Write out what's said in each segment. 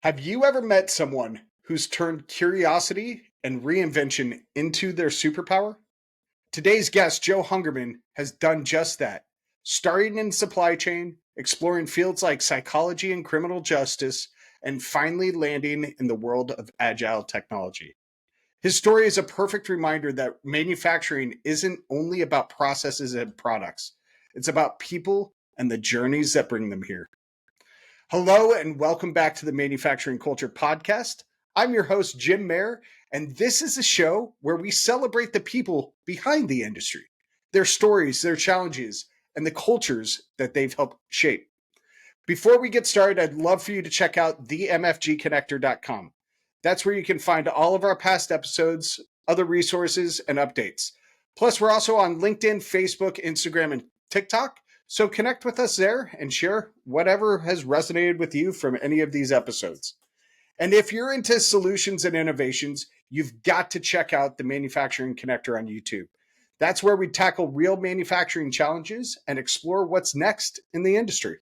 Have you ever met someone who's turned curiosity and reinvention into their superpower? Today's guest, Joe Hungerman, has done just that, starting in supply chain, exploring fields like psychology and criminal justice, and finally landing in the world of agile technology. His story is a perfect reminder that manufacturing isn't only about processes and products, it's about people and the journeys that bring them here. Hello, and welcome back to the Manufacturing Culture Podcast. I'm your host, Jim Mayer, and this is a show where we celebrate the people behind the industry, their stories, their challenges, and the cultures that they've helped shape. Before we get started, I'd love for you to check out themfgconnector.com. That's where you can find all of our past episodes, other resources, and updates. Plus, we're also on LinkedIn, Facebook, Instagram, and TikTok. So connect with us there and share whatever has resonated with you from any of these episodes. And if you're into solutions and innovations, you've got to check out the Manufacturing Connector on YouTube. That's where we tackle real manufacturing challenges and explore what's next in the industry.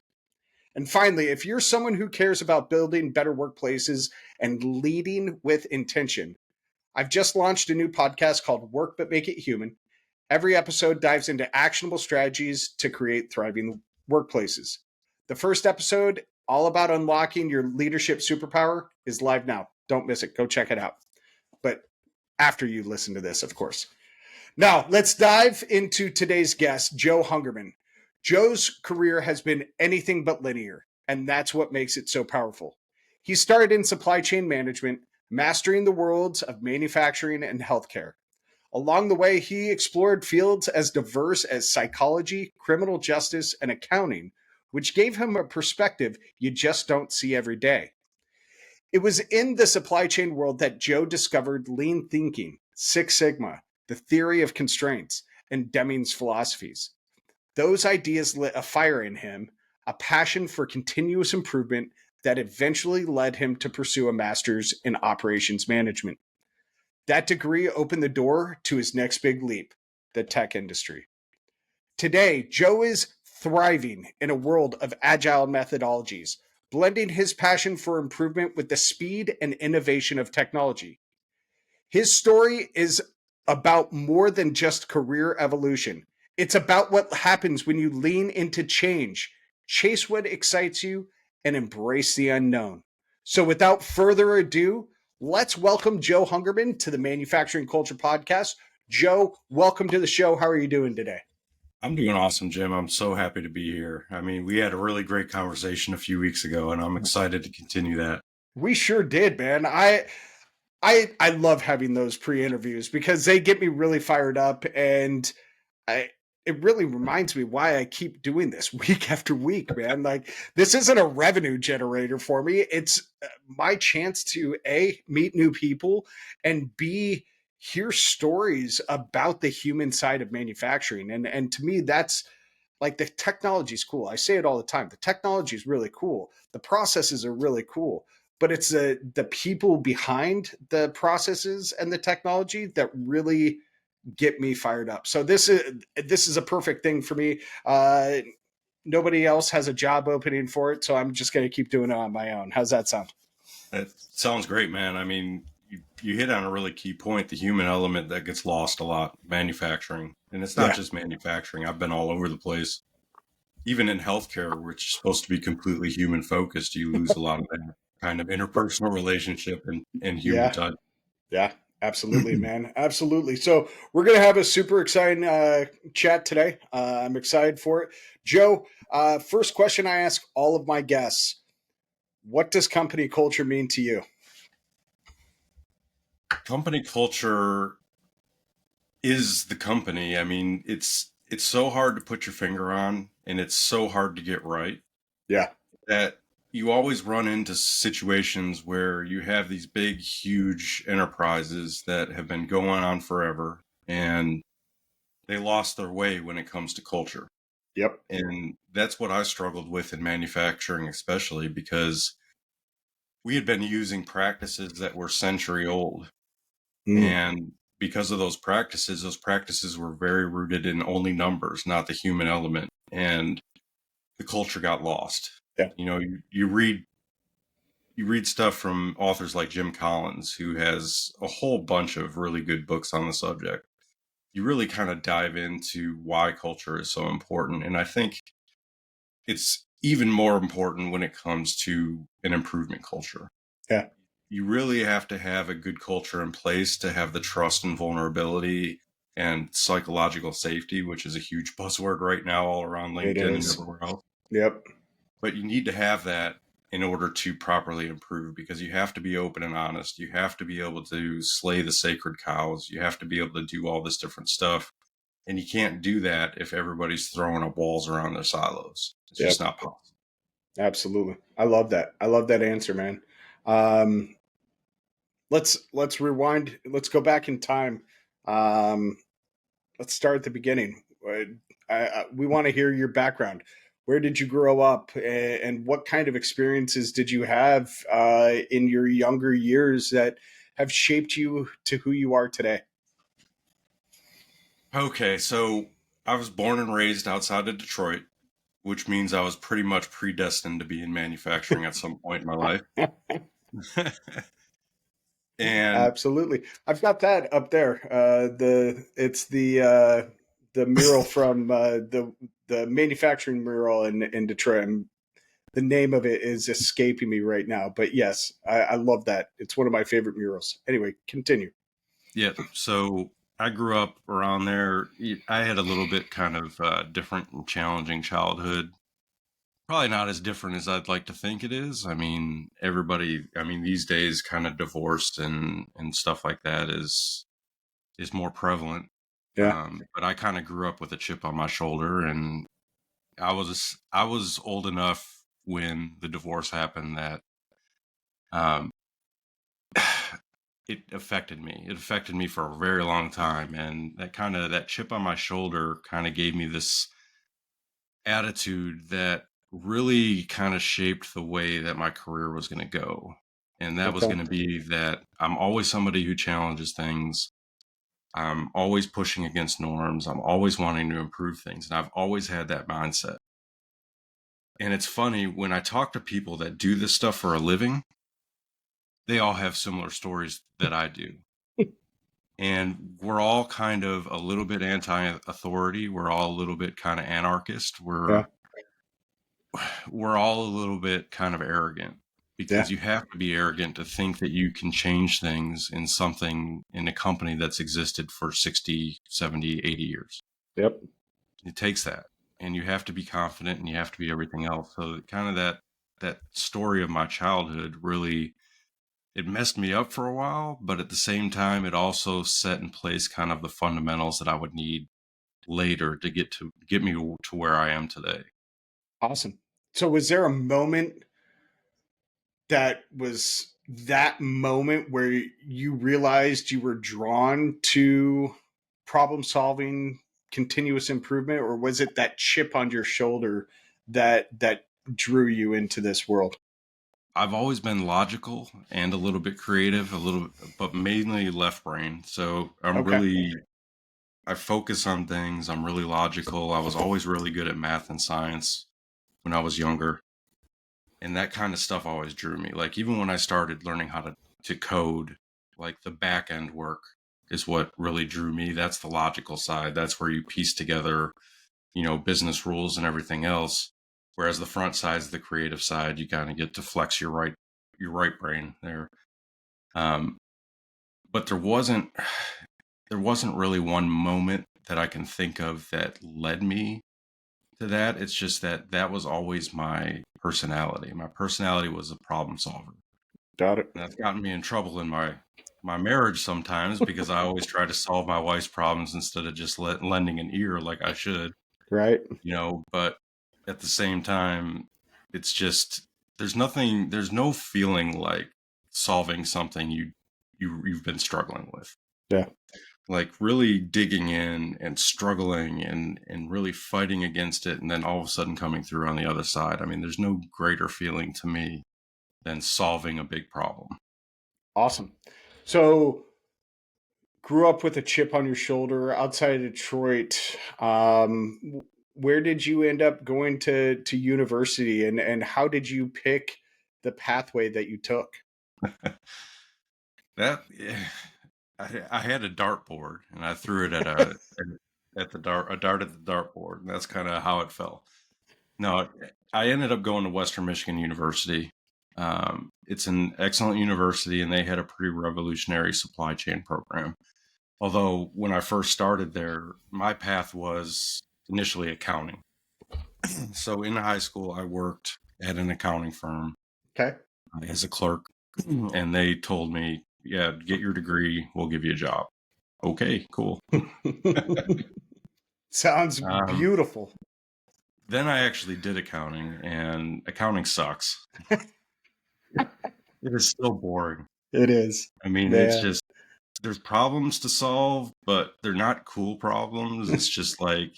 And finally, if you're someone who cares about building better workplaces and leading with intention, I've just launched a new podcast called Work But Make It Human. Every episode dives into actionable strategies to create thriving workplaces. The first episode, all about unlocking your leadership superpower, is live now. Don't miss it. Go check it out. But after you listen to this, of course. Now, let's dive into today's guest, Joe Hungerman. Joe's career has been anything but linear, and that's what makes it so powerful. He started in supply chain management, mastering the worlds of manufacturing and healthcare. Along the way, he explored fields as diverse as psychology, criminal justice, and accounting, which gave him a perspective you just don't see every day. It was in the supply chain world that Joe discovered lean thinking, Six Sigma, the theory of constraints, and Deming's philosophies. Those ideas lit a fire in him, a passion for continuous improvement that eventually led him to pursue a master's in operations management. That degree opened the door to his next big leap, the tech industry. Today, Joe is thriving in a world of agile methodologies, blending his passion for improvement with the speed and innovation of technology. His story is about more than just career evolution. It's about what happens when you lean into change, chase what excites you, and embrace the unknown. So, without further ado, let's welcome Joe Hungerman to the Manufacturing Culture Podcast. Joe, welcome to the show. How are you doing today? I'm doing awesome, Jim. I'm so happy to be here. I mean, we had a really great conversation a few weeks ago, and I'm excited to continue that. We sure did, man. I love having those pre-interviews because they get me really fired up, and I it really reminds me why I keep doing this week after week, man. Like, this isn't a revenue generator for me. It's my chance to A, meet new people, and B, hear stories about the human side of manufacturing. And to me, that's like, the technology is cool. I say it all the time. The technology is really cool. The processes are really cool. But it's the people behind the processes and the technology that really get me fired up. So this is a perfect thing for me. Nobody else has a job opening for it, so I'm just going to keep doing it on my own. How's that sound? That sounds great, man. I mean, you hit on a really key point, the human element that gets lost a lot, manufacturing. And it's not just manufacturing. I've been all over the place. Even in healthcare, which is supposed to be completely human focused, you lose a lot of that kind of interpersonal relationship and human touch. Yeah, absolutely, man. Absolutely. So we're going to have a super exciting chat today. I'm excited for it. Joe, first question I ask all of my guests: what does company culture mean to you? Company culture is the company. I mean, it's so hard to put your finger on, and it's so hard to get right. Yeah. That you always run into situations where you have these big, huge enterprises that have been going on forever, and they lost their way when it comes to culture. Yep. And that's what I struggled with in manufacturing, especially because we had been using practices that were century old. And because of those practices were very rooted in only numbers, not the human element. And the culture got lost. Yeah. You know, you read you read stuff from authors like Jim Collins, who has a whole bunch of really good books on the subject. You really kind of dive into why culture is so important. And I think it's even more important when it comes to an improvement culture. Yeah, You really have to have a good culture in place to have the trust and vulnerability and psychological safety, which is a huge buzzword right now all around it LinkedIn and is. everywhere else. Yep. But you need to have that in order to properly improve, because you have to be open and honest. You have to be able to slay the sacred cows. You have to be able to do all this different stuff. And you can't do that if everybody's throwing up walls around their silos. It's just Yep. not possible. Absolutely. I love that. I love that answer, man. Um, let's rewind. Let's go back in time. Um, let's start at the beginning. We want to hear your background. Where did you grow up, and what kind of experiences did you have in your younger years that have shaped you to who you are today? Okay, so I was born and raised outside of Detroit, which means I was pretty much predestined to be in manufacturing at some point in my life. And Absolutely, I've got that up there. The mural from the manufacturing mural in Detroit. The name of it is escaping me right now, but yes, I love that. It's one of my favorite murals. Anyway, continue. yeah, so I grew up around there. I had a little bit kind of different and challenging childhood. Probably not as different as I'd like to think it is. I mean, these days kind of divorced and stuff like that is more prevalent. Yeah, But I kind of grew up with a chip on my shoulder, and I was old enough when the divorce happened that um, it affected me. It affected me for a very long time, and that chip on my shoulder kind of gave me this attitude that really kind of shaped the way that my career was going to go. And that was okay, going to be that I'm always somebody who challenges things. I'm always pushing against norms. I'm always wanting to improve things. And I've always had that mindset. And it's funny when I talk to people that do this stuff for a living, they all have similar stories that I do. And we're all kind of a little bit anti-authority. We're all a little bit kind of anarchist. yeah, We're all a little bit kind of arrogant, yeah, because you have to be arrogant to think that you can change things in a company that's existed for 60, 70, 80 years. yep, It takes that, and you have to be confident, and you have to be everything else. So kind of that story of my childhood really, it messed me up for a while, but at the same time it also set in place kind of the fundamentals that I would need later to get me to where I am today. awesome. So, was there a moment that was that moment where you realized you were drawn to problem solving, continuous improvement, or was it that chip on your shoulder that drew you into this world? I've always been logical and a little bit creative, but mainly left brain. So Okay. I focus on things. I'm really logical. I was always really good at math and science when I was younger. And that kind of stuff always drew me. Like even when I started learning how to code, like the back end work is what really drew me. That's the logical side. That's where you piece together, business rules and everything else. Whereas the front side is the creative side. You kind of get to flex your right brain there. Um, but there wasn't really one moment that I can think of that led me to that. It's just that was always my personality. My personality was a problem solver. Got it. And that's gotten me in trouble in my marriage sometimes, because I always try to solve my wife's problems instead of just lending an ear like I should, Right. but at the same time, it's just there's no feeling like solving something you've been struggling with. Yeah. Like really digging in and struggling and really fighting against it, and then all of a sudden coming through on the other side. I mean, there's no greater feeling to me than solving a big problem. Awesome. So, grew up with a chip on your shoulder outside of Detroit. Where did you end up going to university, and how did you pick the pathway that you took? That I had a dartboard and I threw it at the dart a dart at the dartboard, and that's kind of how it fell. No, I ended up going to Western Michigan University. It's an excellent university, and they had a pretty revolutionary supply chain program. Although when I first started there, my path was initially accounting. So in high school, I worked at an accounting firm Okay. as a clerk, and they told me, "Yeah, get your degree, we'll give you a job." Okay, cool. Sounds Um, beautiful. then I actually did accounting, and accounting sucks. It is so boring. It is. I mean, it's Yeah. just there's problems to solve, but they're not cool problems. It's just like,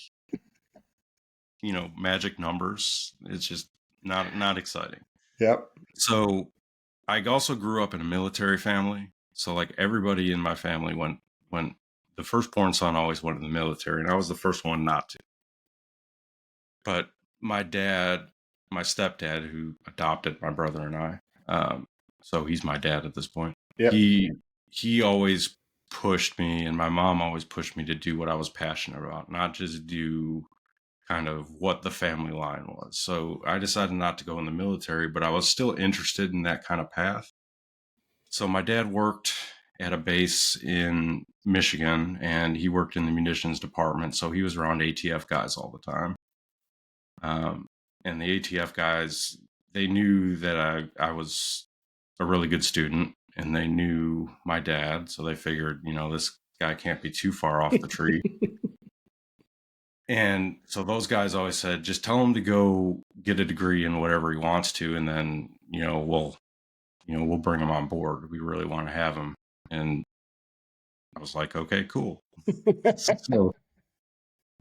magic numbers. It's just not exciting. Yep. So I also grew up in a military family. So like everybody in my family went the firstborn son always went in the military, and I was the first one not to. But my dad, my stepdad, who adopted my brother and I, so he's my dad at this point. Yep. He always pushed me, and my mom always pushed me to do what I was passionate about, not just do kind of what the family line was. So I decided not to go in the military, but I was still interested in that kind of path. So my dad worked at a base in Michigan, and he worked in the munitions department. So he was around ATF guys all the time. And the ATF guys, they knew that I was a really good student, and they knew my dad. So they figured, this guy can't be too far off the tree. And so those guys always said, just tell him to go get a degree in whatever he wants to, and then we'll bring him on board. We really want to have him. And I was like, okay, cool.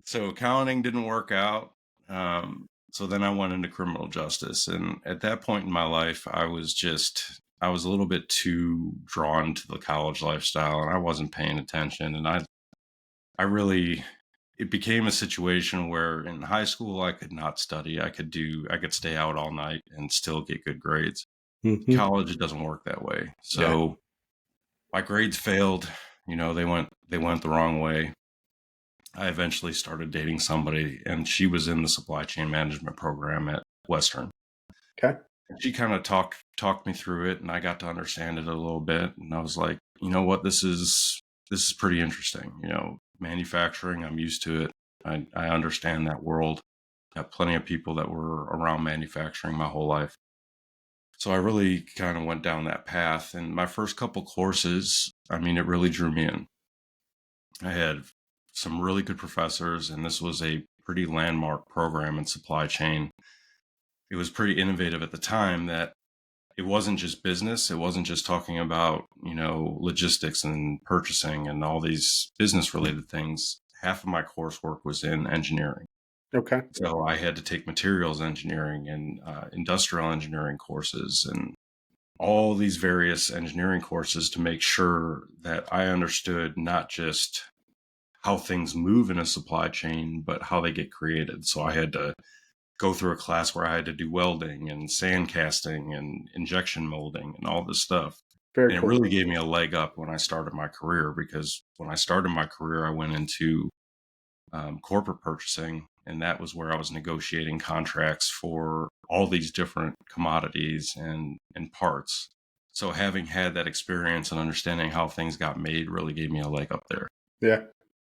So accounting didn't work out. So then I went into criminal justice, and at that point in my life, I was a little bit too drawn to the college lifestyle, and I wasn't paying attention, and I really it became a situation where in high school I could not study. I could stay out all night and still get good grades. Mhm. College, it doesn't work that way. Yeah. So my grades failed. They went the wrong way. I eventually started dating somebody, and she was in the supply chain management program at Western. Okay. She kind of talked me through it, and I got to understand it a little bit. And I was like, you know what, this is pretty interesting. Manufacturing, I'm used to it. I understand that world. Got plenty of people that were around manufacturing my whole life. So I really kind of went down that path. And my first couple courses, I mean, it really drew me in. I had some really good professors, and this was a pretty landmark program in supply chain. It was pretty innovative at the time that it wasn't just business. It wasn't just talking about, logistics and purchasing and all these business related things. Half of my coursework was in engineering. Okay. So I had to take materials engineering and industrial engineering courses and all these various engineering courses to make sure that I understood not just how things move in a supply chain, but how they get created. So I had to go through a class where I had to do welding and sand casting and injection molding and all this stuff. Very And it cool. really gave me a leg up when I started my career, because when I started my career, I went into corporate purchasing, and that was where I was negotiating contracts for all these different commodities and parts. So having had that experience and understanding how things got made really gave me a leg up there. Yeah.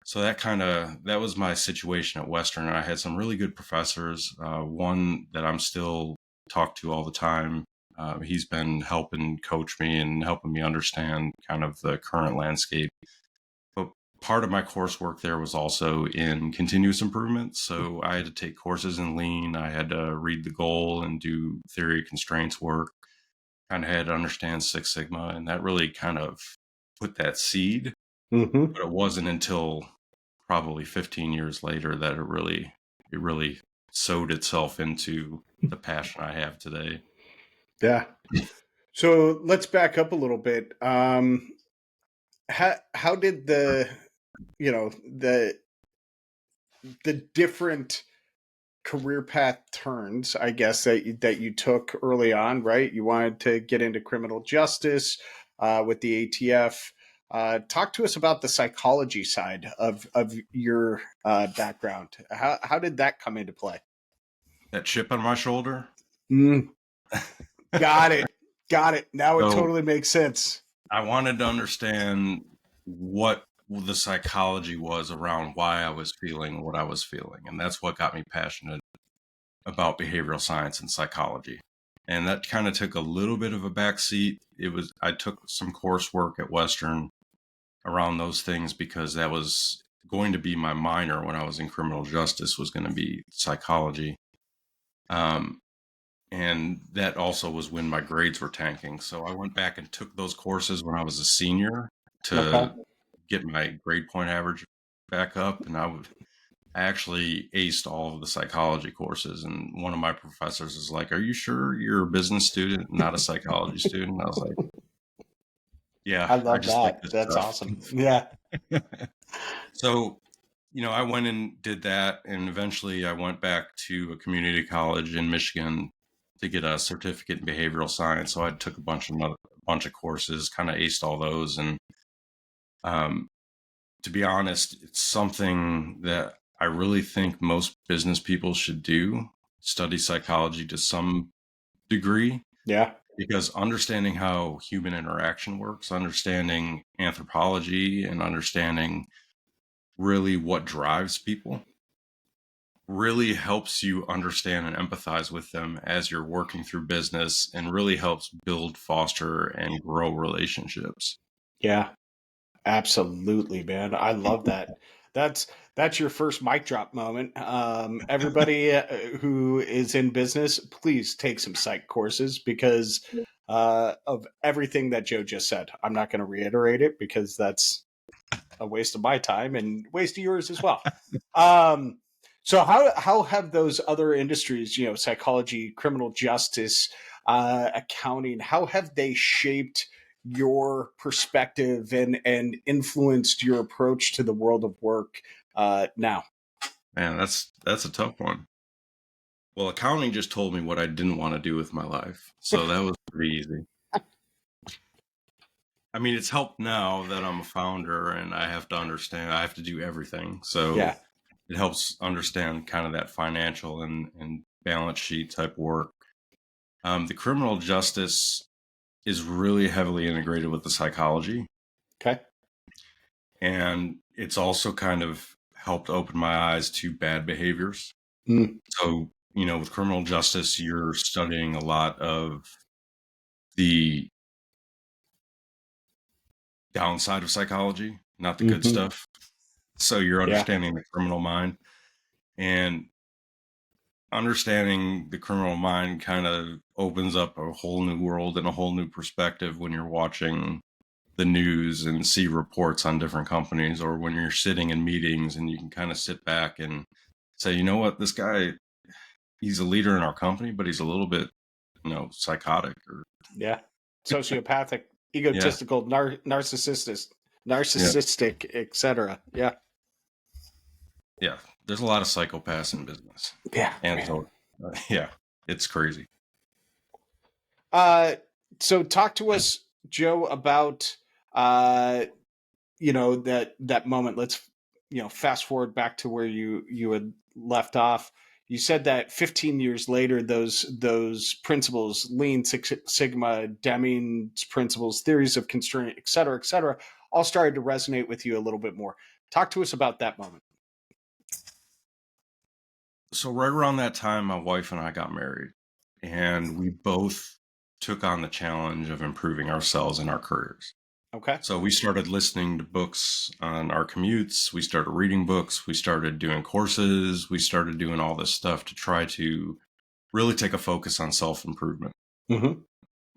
So that was my situation at Western. I had some really good professors. One that I'm still talk to all the time. He's been helping coach me and helping me understand kind of the current landscape. But part of my coursework there was also in continuous improvement. So I had to take courses in lean. I had to read the goal and do theory of constraints work. Kind of had to understand Six Sigma, and that really kind of put that seed. Mm-hmm. But it wasn't until probably 15 years later that it really sowed itself into the passion I have today. Yeah. So let's back up a little bit. How did the you know the different career path turns, I guess, that you took early on, right? You wanted to get into criminal justice with the ATF. Talk to us about the psychology side of your background. How did that come into play? That chip on my shoulder. Mm, got it. Got it. Now it So totally makes sense. I wanted to understand what the psychology was around why I was feeling what I was feeling. And that's what got me passionate about behavioral science and psychology. And that kind of took a little bit of a backseat. I took some coursework at Western around those things because that was going to be my minor when I was in criminal justice, was going to be psychology. And that also was when my grades were tanking. So I went back and took those courses when I was a senior Okay. to get my grade point average back up. And I actually aced all of the psychology courses. And one of my professors is like, "Are you sure you're a business student, not a psychology student?" I was like, "Yeah, I I love just like that. this That's stuff." awesome. Yeah. So, I went and did that. And eventually I went back to a community college in Michigan to get a certificate in behavioral science. So I took a bunch of courses, kind of aced all those. And um, to be honest, it's something that I really think most business people should do, study psychology to some degree, Yeah. because understanding how human interaction works, understanding anthropology, and understanding really what drives people really helps you understand and empathize with them as you're working through business, and really helps build, foster, and grow relationships. Yeah. Absolutely, man. I love that. That's that's your first mic drop moment. Everybody who is in business, please take some psych courses because of everything that Joe just said. I'm not going to reiterate it because that's a waste of my time and waste of yours as well. Um, so how have those other industries, psychology, criminal justice, accounting, how have they shaped your perspective and influenced your approach to the world of work now? Man, that's a tough one. Well, accounting just told me what I didn't want to do with my life. So that was pretty easy. I mean, it's helped now that I'm a founder and I have to understand, I have to do everything. So Yeah. it helps understand kind of that financial and balance sheet type work. The criminal justice is really heavily integrated with the psychology. Okay. And it's also kind of helped open my eyes to bad behaviors. Mm, So, with criminal justice, you're studying a lot of the downside of psychology, not the good hmm. stuff. So you're Yeah. understanding the criminal mind, and understanding the criminal mind kind of opens up a whole new world and a whole new perspective when you're watching the news and see reports on different companies, or when you're sitting in meetings and you can kind of sit back and say, you know what, this guy, he's a leader in our company, but he's a little bit, psychotic, or Yeah. Sociopathic, yeah, egotistical, yeah, narcissistic, etc. Yeah. yeah. There's a lot of psychopaths in business. Yeah, And man. so, yeah, it's crazy. Uh, so talk to us, Joe, about uh, that moment. Let's fast forward back to where you had left off. You said that 15 years later, those principles, Lean Six Sigma, Deming's principles, theories of constraint, et cetera, all started to resonate with you a little bit more. Talk to us about that moment. So right around that time, my wife and I got married, and we both took on the challenge of improving ourselves and our careers. Okay. So we started listening to books on our commutes. We started reading books. We started doing courses. We started doing all this stuff to try to really take a focus on self-improvement. Mm-hmm.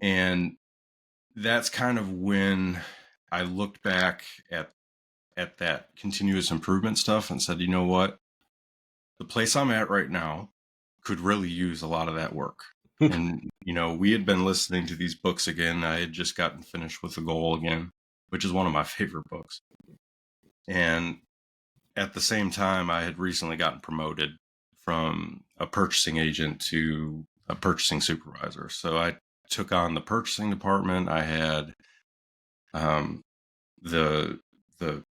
And that's kind of when I looked back at that continuous improvement stuff and said, you know what? The place I'm at right now could really use a lot of that work. And, we had been listening to these books again. I had just gotten finished with The Goal again, which is one of my favorite books. And at the same time, I had recently gotten promoted from a purchasing agent to a purchasing supervisor. So I took on the purchasing department. I had the the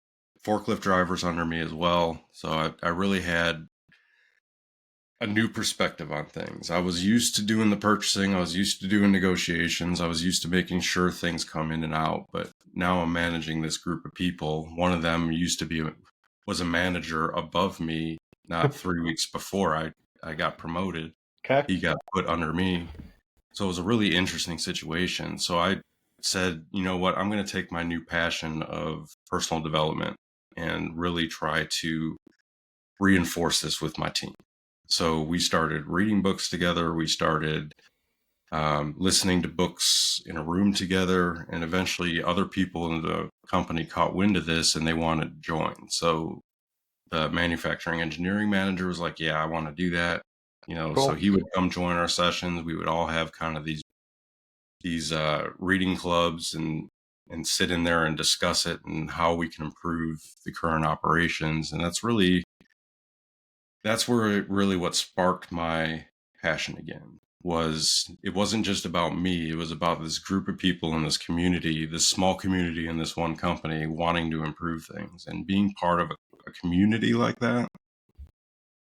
forklift drivers under me as well. So I really had a new perspective on things. I was used to doing the purchasing. I was used to doing negotiations. I was used to making sure things come in and out. But now I'm managing this group of people. One of them was a manager above me, not 3 weeks before I got promoted. Okay. He got put under me. So it was a really interesting situation. So I said, you know what, I'm going to take my new passion of personal development and really try to reinforce this with my team. So we started reading books together. We started listening to books in a room together, and eventually other people in the company caught wind of this and they wanted to join. So the manufacturing engineering manager was like, yeah, I want to do that. Cool. So he would come join our sessions. We would all have kind of these reading clubs and sit in there and discuss it and how we can improve the current operations. And that's where what sparked my passion again. It wasn't just about me. It was about this group of people in this community, this small community in this one company wanting to improve things, and being part of a community like that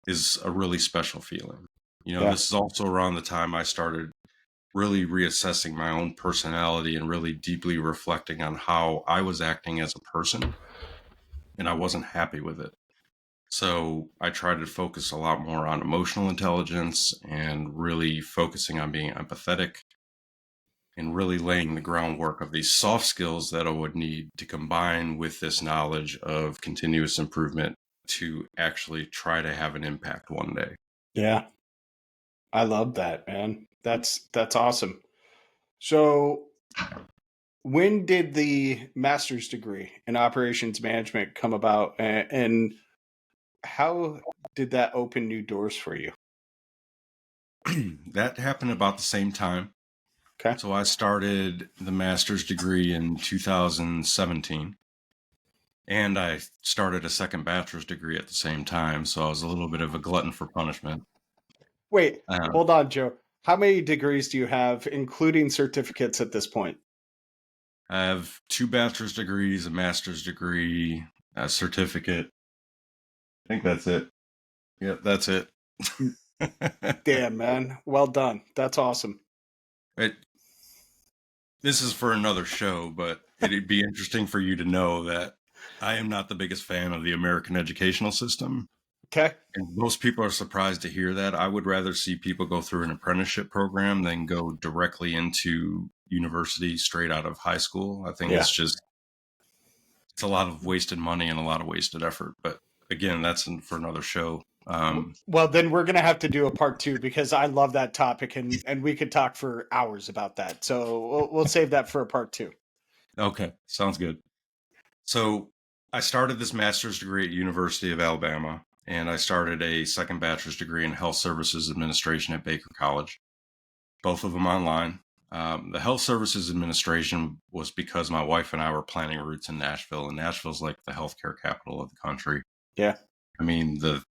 is a really special feeling. This is also around the time I started really reassessing my own personality and really deeply reflecting on how I was acting as a person, and I wasn't happy with it. So I tried to focus a lot more on emotional intelligence and really focusing on being empathetic and really laying the groundwork of these soft skills that I would need to combine with this knowledge of continuous improvement to actually try to have an impact one day. Yeah. I love that, man. That's awesome. So when did the master's degree in operations management come about, and how did that open new doors for you? That happened about the same time. Okay. So I started the master's degree in 2017, and I started a second bachelor's degree at the same time. So I was a little bit of a glutton for punishment. Wait, hold on, Joe. How many degrees do you have, including certificates at this point? I have 2 bachelor's degrees, a master's degree, a certificate. I think that's it. Yep, that's it. Damn, man. Well done. That's awesome. This is for another show, but it'd be interesting for you to know that I am not the biggest fan of the American educational system. Okay. And most people are surprised to hear that. I would rather see people go through an apprenticeship program than go directly into university straight out of high school. I think it's a lot of wasted money and a lot of wasted effort. But again, that's for another show. Well, then we're going to have to do a part 2 because I love that topic, and we could talk for hours about that. So we'll save that for a part 2. Okay. Sounds good. So I started this master's degree at University of Alabama, and I started a second bachelor's degree in health services administration at Baker College, both of them online. The health services administration was because my wife and I were planning roots in Nashville, and Nashville's like the healthcare capital of the country. Yeah. I mean, the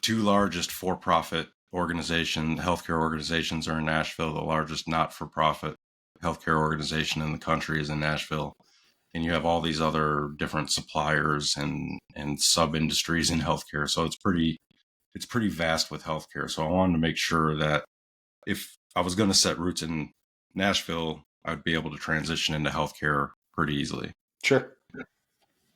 2 largest for-profit healthcare organizations are in Nashville. The largest not-for-profit healthcare organization in the country is in Nashville. And you have all these other different suppliers and sub-industries in healthcare. So it's pretty vast with healthcare. So I wanted to make sure that if I was going to set roots in Nashville, I'd be able to transition into healthcare pretty easily. Sure.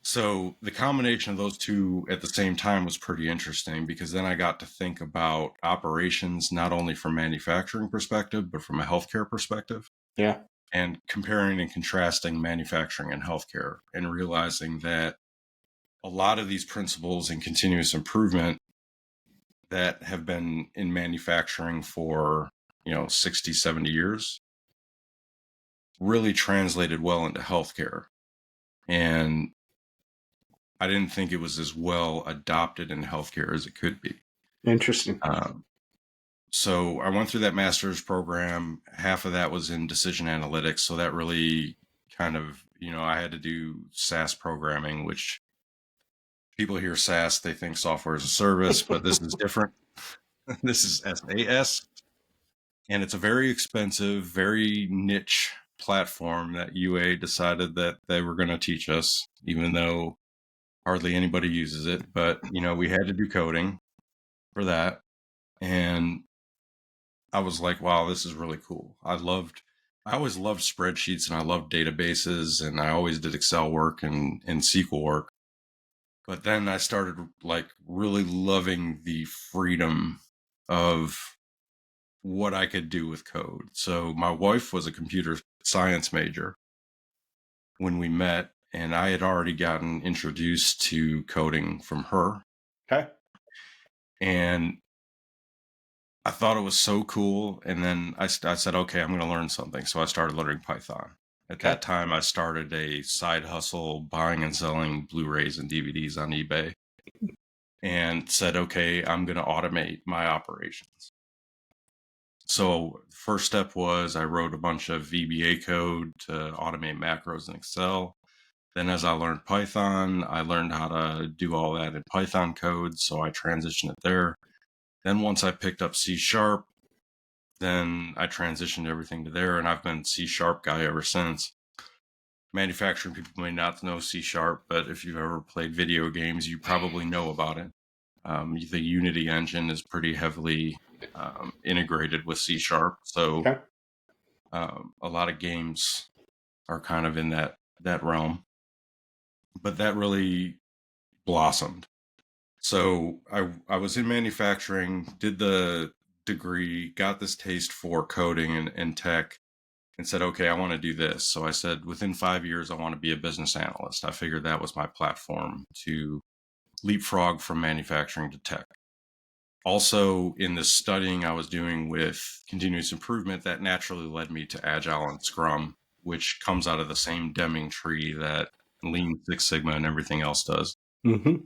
So the combination of those 2 at the same time was pretty interesting, because then I got to think about operations, not only from manufacturing perspective, but from a healthcare perspective. Yeah. And comparing and contrasting manufacturing and healthcare, and realizing that a lot of these principles in continuous improvement that have been in manufacturing for, 60, 70 years really translated well into healthcare. And I didn't think it was as well adopted in healthcare as it could be. Interesting. So I went through that master's program. Half of that was in decision analytics. So that really kind of, I had to do SaaS programming, which people hear SaaS, they think software as a service, but this is different. This is SAS, and it's a very expensive, very niche platform that UA decided that they were going to teach us, even though hardly anybody uses it. But, we had to do coding for that. And I was like, wow, this is really cool. I always loved spreadsheets and I loved databases, and I always did Excel work and SQL work. But then I started like really loving the freedom of what I could do with code. So my wife was a computer science major when we met, and I had already gotten introduced to coding from her. Okay. And I thought it was so cool. And then I said, okay, I'm going to learn something. So I started learning Python. At Okay. that time, I started a side hustle buying and selling Blu-rays and DVDs on eBay, and said, okay, I'm going to automate my operations. So first step was I wrote a bunch of VBA code to automate macros in Excel. Then as I learned Python, I learned how to do all that in Python code. So I transitioned it there. Then once I picked up C#, then I transitioned everything to there, and I've been C# guy ever since. Manufacturing people may not know C#, but if you've ever played video games, you probably know about it. The Unity engine is pretty heavily integrated with C#, so Okay. a lot of games are kind of in that realm. But that really blossomed. So I was in manufacturing, did the degree, got this taste for coding and tech, and said, okay, I want to do this. So I said, within 5 years, I want to be a business analyst. I figured that was my platform to leapfrog from manufacturing to tech. Also, in the studying I was doing with continuous improvement, that naturally led me to Agile and Scrum, which comes out of the same Deming tree that Lean Six Sigma and everything else does. Mm-hmm.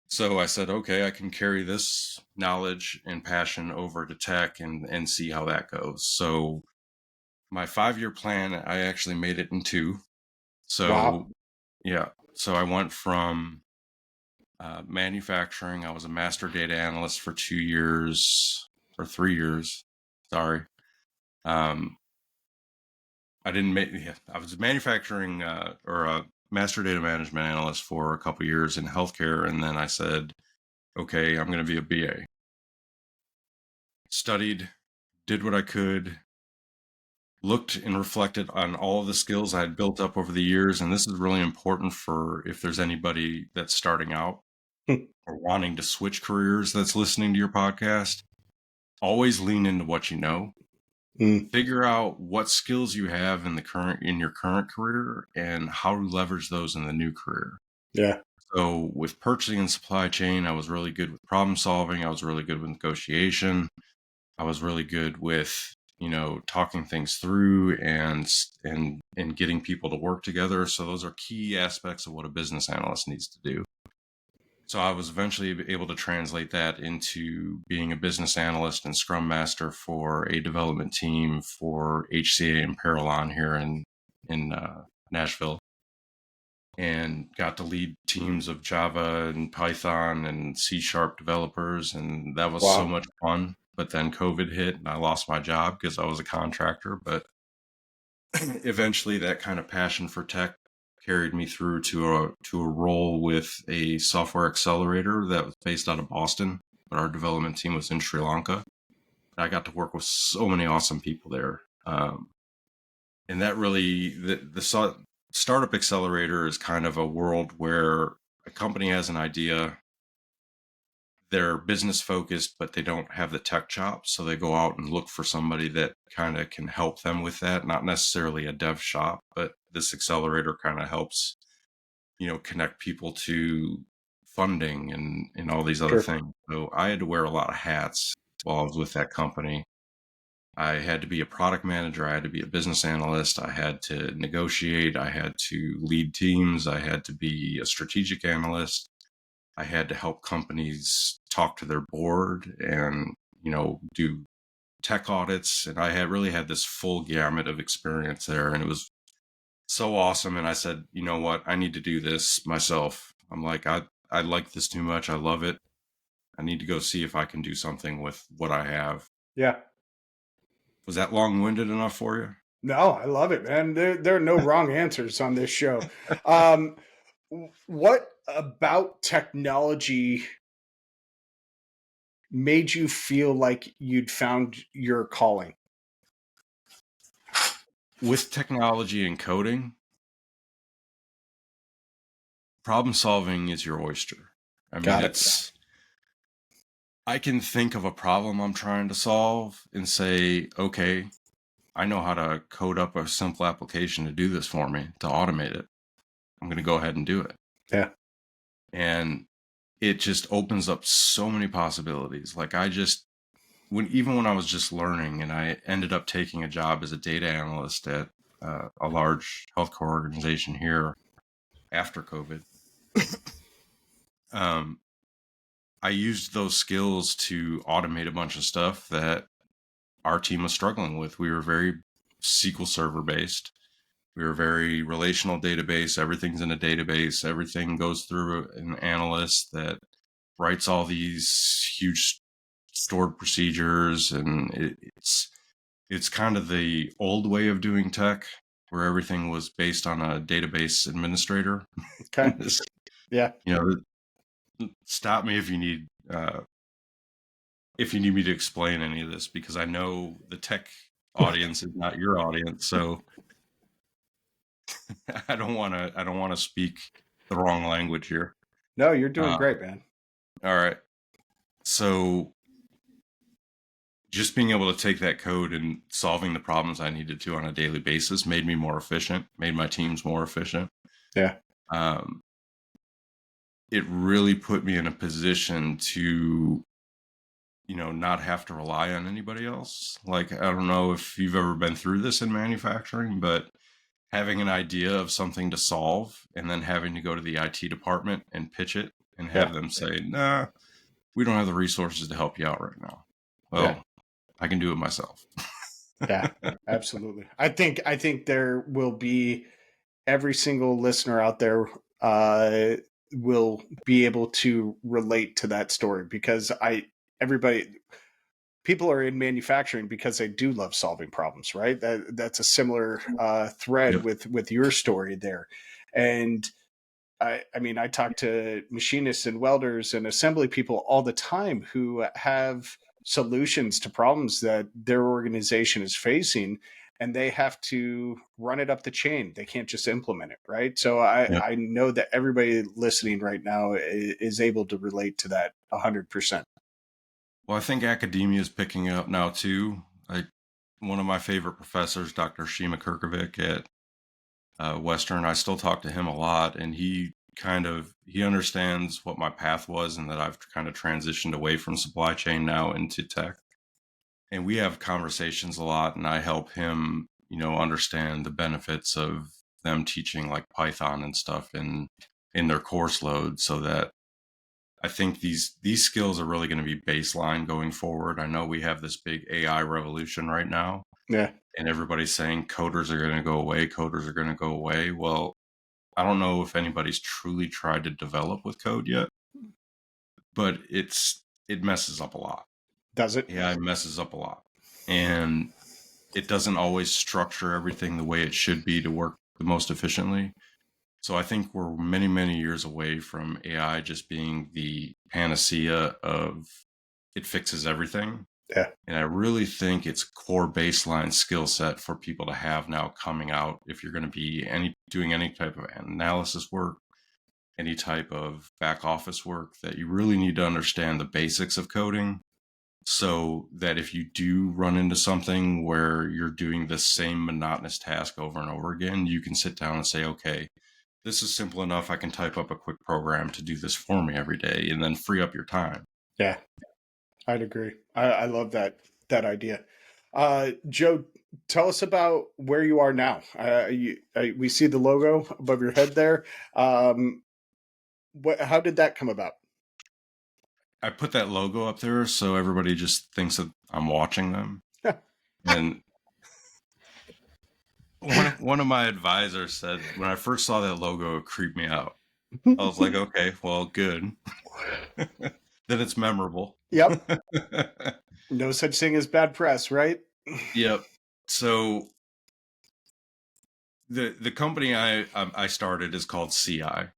So I said, okay, I can carry this knowledge and passion over to tech and see how that goes. So my 5-year plan, I actually made it in 2. Wow. So yeah, so I went from manufacturing. I was a master data analyst for 2 years or 3 years. Sorry. I didn't make, yeah, I was manufacturing or a master data management analyst for a couple years in healthcare. And then I said, okay, I'm going to be a BA. Studied, did what I could, looked and reflected on all of the skills I had built up over the years. And this is really important for if there's anybody that's starting out or wanting to switch careers that's listening to your podcast. Always lean into what you know. Mm. Figure out what skills you have in your current career and how to leverage those in the new career. Yeah. So with purchasing and supply chain, I was really good with problem solving. I was really good with negotiation. I was really good with, talking things through and getting people to work together. So those are key aspects of what a business analyst needs to do. So I was eventually able to translate that into being a business analyst and scrum master for a development team for HCA and Parallon here in Nashville, and got to lead teams of Java and Python and C# developers. And that was so Wow. much fun. But then COVID hit and I lost my job because I was a contractor. But eventually that kind of passion for tech carried me through to a role with a software accelerator that was based out of Boston, but our development team was in Sri Lanka. I got to work with so many awesome people there. And that really, the startup accelerator is kind of a world where a company has an idea, they're business focused, but they don't have the tech chops. So they go out and look for somebody that kind of can help them with that. Not necessarily a dev shop, but this accelerator kind of helps, connect people to funding and all these other Sure. things. So I had to wear a lot of hats while I was with that company. I had to be a product manager. I had to be a business analyst. I had to negotiate. I had to lead teams. I had to be a strategic analyst. I had to help companies talk to their board and, do tech audits. And I had really had this full gamut of experience there. And it was so awesome. And I said, you know what? I need to do this myself. I'm like, I like this too much. I love it. I need to go see if I can do something with what I have. Yeah. Was that long-winded enough for you? No, I love it, man. There are no wrong answers on this show. Um, what about technology made you feel like you'd found your calling? With technology and coding, problem solving is your oyster. I mean, Got it. I can think of a problem I'm trying to solve and say, okay, I know how to code up a simple application to do this for me, to automate it. I'm going to go ahead and do it. Yeah. And it just opens up so many possibilities. Like even when I was just learning, and I ended up taking a job as a data analyst at a large healthcare organization here after COVID, um, I used those skills to automate a bunch of stuff that our team was struggling with. We were very SQL Server based. We were very relational database. Everything's in a database. Everything goes through an analyst that writes all these huge stored procedures, and it's kind of the old way of doing tech, where everything was based on a database administrator. Okay. Yeah. You know, stop me if you need me to explain any of this, because I know the tech audience is not your audience, so I don't want to speak the wrong language here. No, you're doing Uh, great, man. all right. So just being able to take that code and solving the problems I needed to on a daily basis made me more efficient, made my teams more efficient. Yeah. Um, it really put me in a position to, not have to rely on anybody else. Like, I don't know if you've ever been through this in manufacturing, but having an idea of something to solve and then having to go to the IT department and pitch it and Yeah. have them say, nah, we don't have the resources to help you out right now. Well, Yeah. I can do it myself. Yeah. Absolutely. I think there will be every single listener out there will be able to relate to that story because everybody people are in manufacturing because they do love solving problems, right? That's a similar thread Yep. with your story there. And I mean, I talk to machinists and welders and assembly people all the time who have solutions to problems that their organization is facing, and they have to run it up the chain. They can't just implement it, right? So Yep. I know that everybody listening right now is able to relate to that 100%. Well, I think academia is picking up now too. Like, one of my favorite professors, Dr. Shima Kirkovic at Western, I still talk to him a lot, and he understands what my path was and that I've kind of transitioned away from supply chain now into tech. And we have conversations a lot, and I help him, understand the benefits of them teaching like Python and stuff in their course load, so that I think these skills are really going to be baseline going forward. I know we have this big AI revolution right now, Yeah. and everybody's saying coders are going to go away, coders are going to go away. Well, I don't know if anybody's truly tried to develop with code yet, but it messes up a lot. Does it? Yeah, it messes up a lot. And it doesn't always structure everything the way it should be to work the most efficiently. So I think we're many, many years away from AI just being the panacea of it fixes everything. Yeah. And I really think it's core baseline skill set for people to have now coming out if you're going to be doing any type of analysis work, any type of back office work, that you really need to understand the basics of coding, so that if you do run into something where you're doing the same monotonous task over and over again, you can sit down and say, okay, this is simple enough. I can type up a quick program to do this for me every day, and then free up your time. Yeah. I'd agree. I love that idea. Joe, tell us about where you are now. We see the logo above your head there. How did that come about? I put that logo up there so everybody just thinks that I'm watching them. And one of my advisors said when I first saw that logo, it creeped me out. I was like, okay, well, good. then it's memorable. Yep. No such thing as bad press, right? Yep. So the company I started is called CI.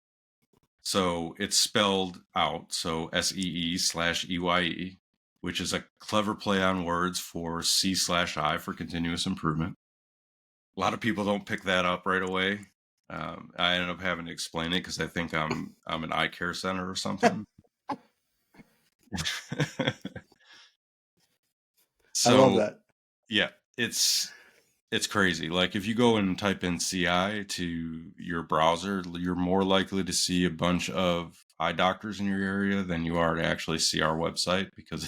So it's spelled out. So SEE/EYE, which is a clever play on words for C/I for continuous improvement. A lot of people don't pick that up right away. I ended up having to explain it because I think I'm an eye care center or something. I love So that. yeah, it's crazy. Like if you go and type in CI to your browser, you're more likely to see a bunch of eye doctors in your area than you are to actually see our website, because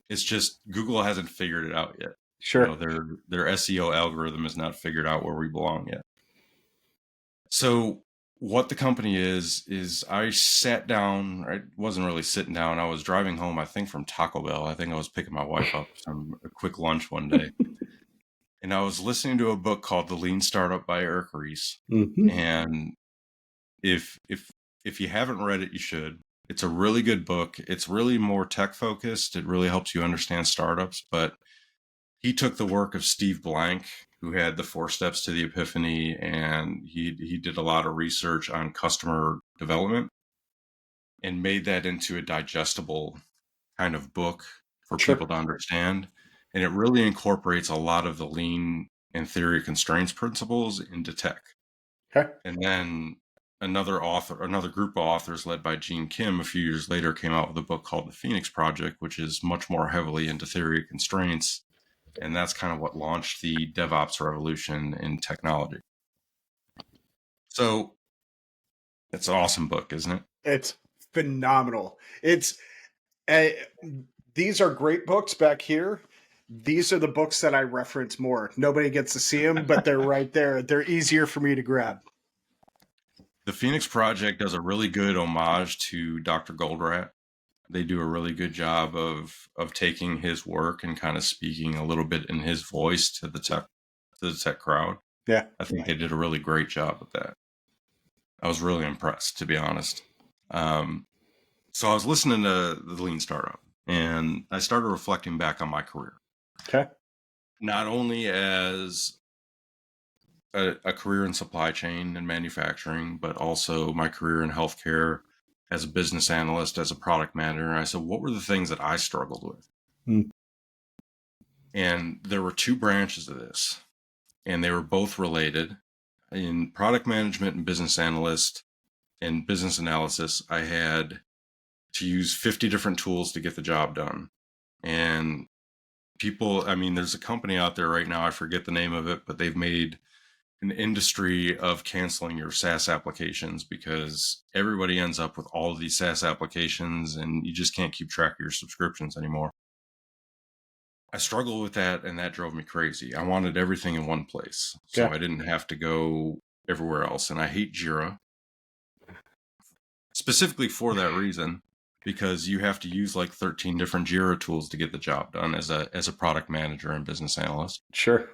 it's just Google hasn't figured it out yet. You know, Sure. their SEO algorithm has not figured out where we belong yet. So what the company is I sat down. I wasn't really sitting down. I was driving home, I think from Taco Bell. I think I was picking my wife up from a quick lunch one day. And I was listening to a book called The Lean Startup by Eric Ries. Mm-hmm. And if you haven't read it, you should. It's a really good book. It's really more tech focused. It really helps you understand startups. But he took the work of Steve Blank, who had the 4 Steps to the Epiphany, and he did a lot of research on customer development and made that into a digestible kind of book for people Sure. to understand. And it really incorporates a lot of the lean and theory of constraints principles into tech. Okay. And then another group of authors led by Gene Kim a few years later came out with a book called The Phoenix Project, which is much more heavily into theory of constraints. And that's kind of what launched the DevOps revolution in technology. So it's an awesome book, isn't it? It's phenomenal. It's uh, these are great books back here. These are the books that I reference more. Nobody gets to see them, but they're right there. They're easier for me to grab. The Phoenix Project does a really good homage to Dr. Goldratt. They do a really good job of taking his work and kind of speaking a little bit in his voice to the tech crowd. Yeah. I think they did a really great job with that. I was really impressed, to be honest. So I was listening to the Lean Startup, and I started reflecting back on my career, Okay. not only as a career in supply chain and manufacturing, but also my career in healthcare as a business analyst, as a product manager. And I said, what were the things that I struggled with? Mm. And there were 2 branches of this, and they were both related. In product management and business analyst and business analysis, I had to use 50 different tools to get the job done. And there's a company out there right now, I forget the name of it, but they've made an industry of canceling your SaaS applications because everybody ends up with all of these SaaS applications and you just can't keep track of your subscriptions anymore. I struggled with that, and that drove me crazy. I wanted everything in one place, so Yeah. I didn't have to go everywhere else. And I hate Jira specifically for that reason, because you have to use like 13 different Jira tools to get the job done as a product manager and business analyst. Sure.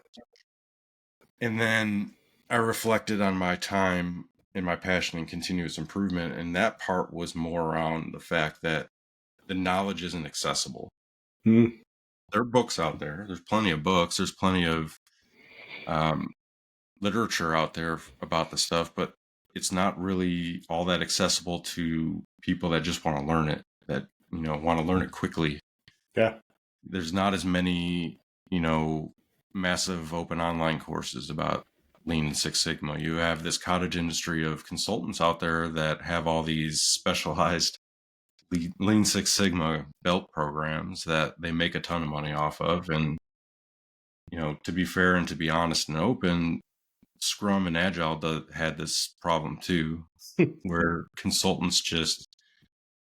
And then I reflected on my time and my passion in continuous improvement, and that part was more around the fact that the knowledge isn't accessible. Mm. There are books out there. There's plenty of books. There's plenty of literature out there about the stuff, but it's not really all that accessible to people that just want to learn it, that, want to learn it quickly. Yeah. There's not as many, massive open online courses about Lean and Six Sigma. You have this cottage industry of consultants out there that have all these specialized Lean Six Sigma belt programs that they make a ton of money off of. And, to be fair and to be honest and open, Scrum and Agile had this problem too, where consultants just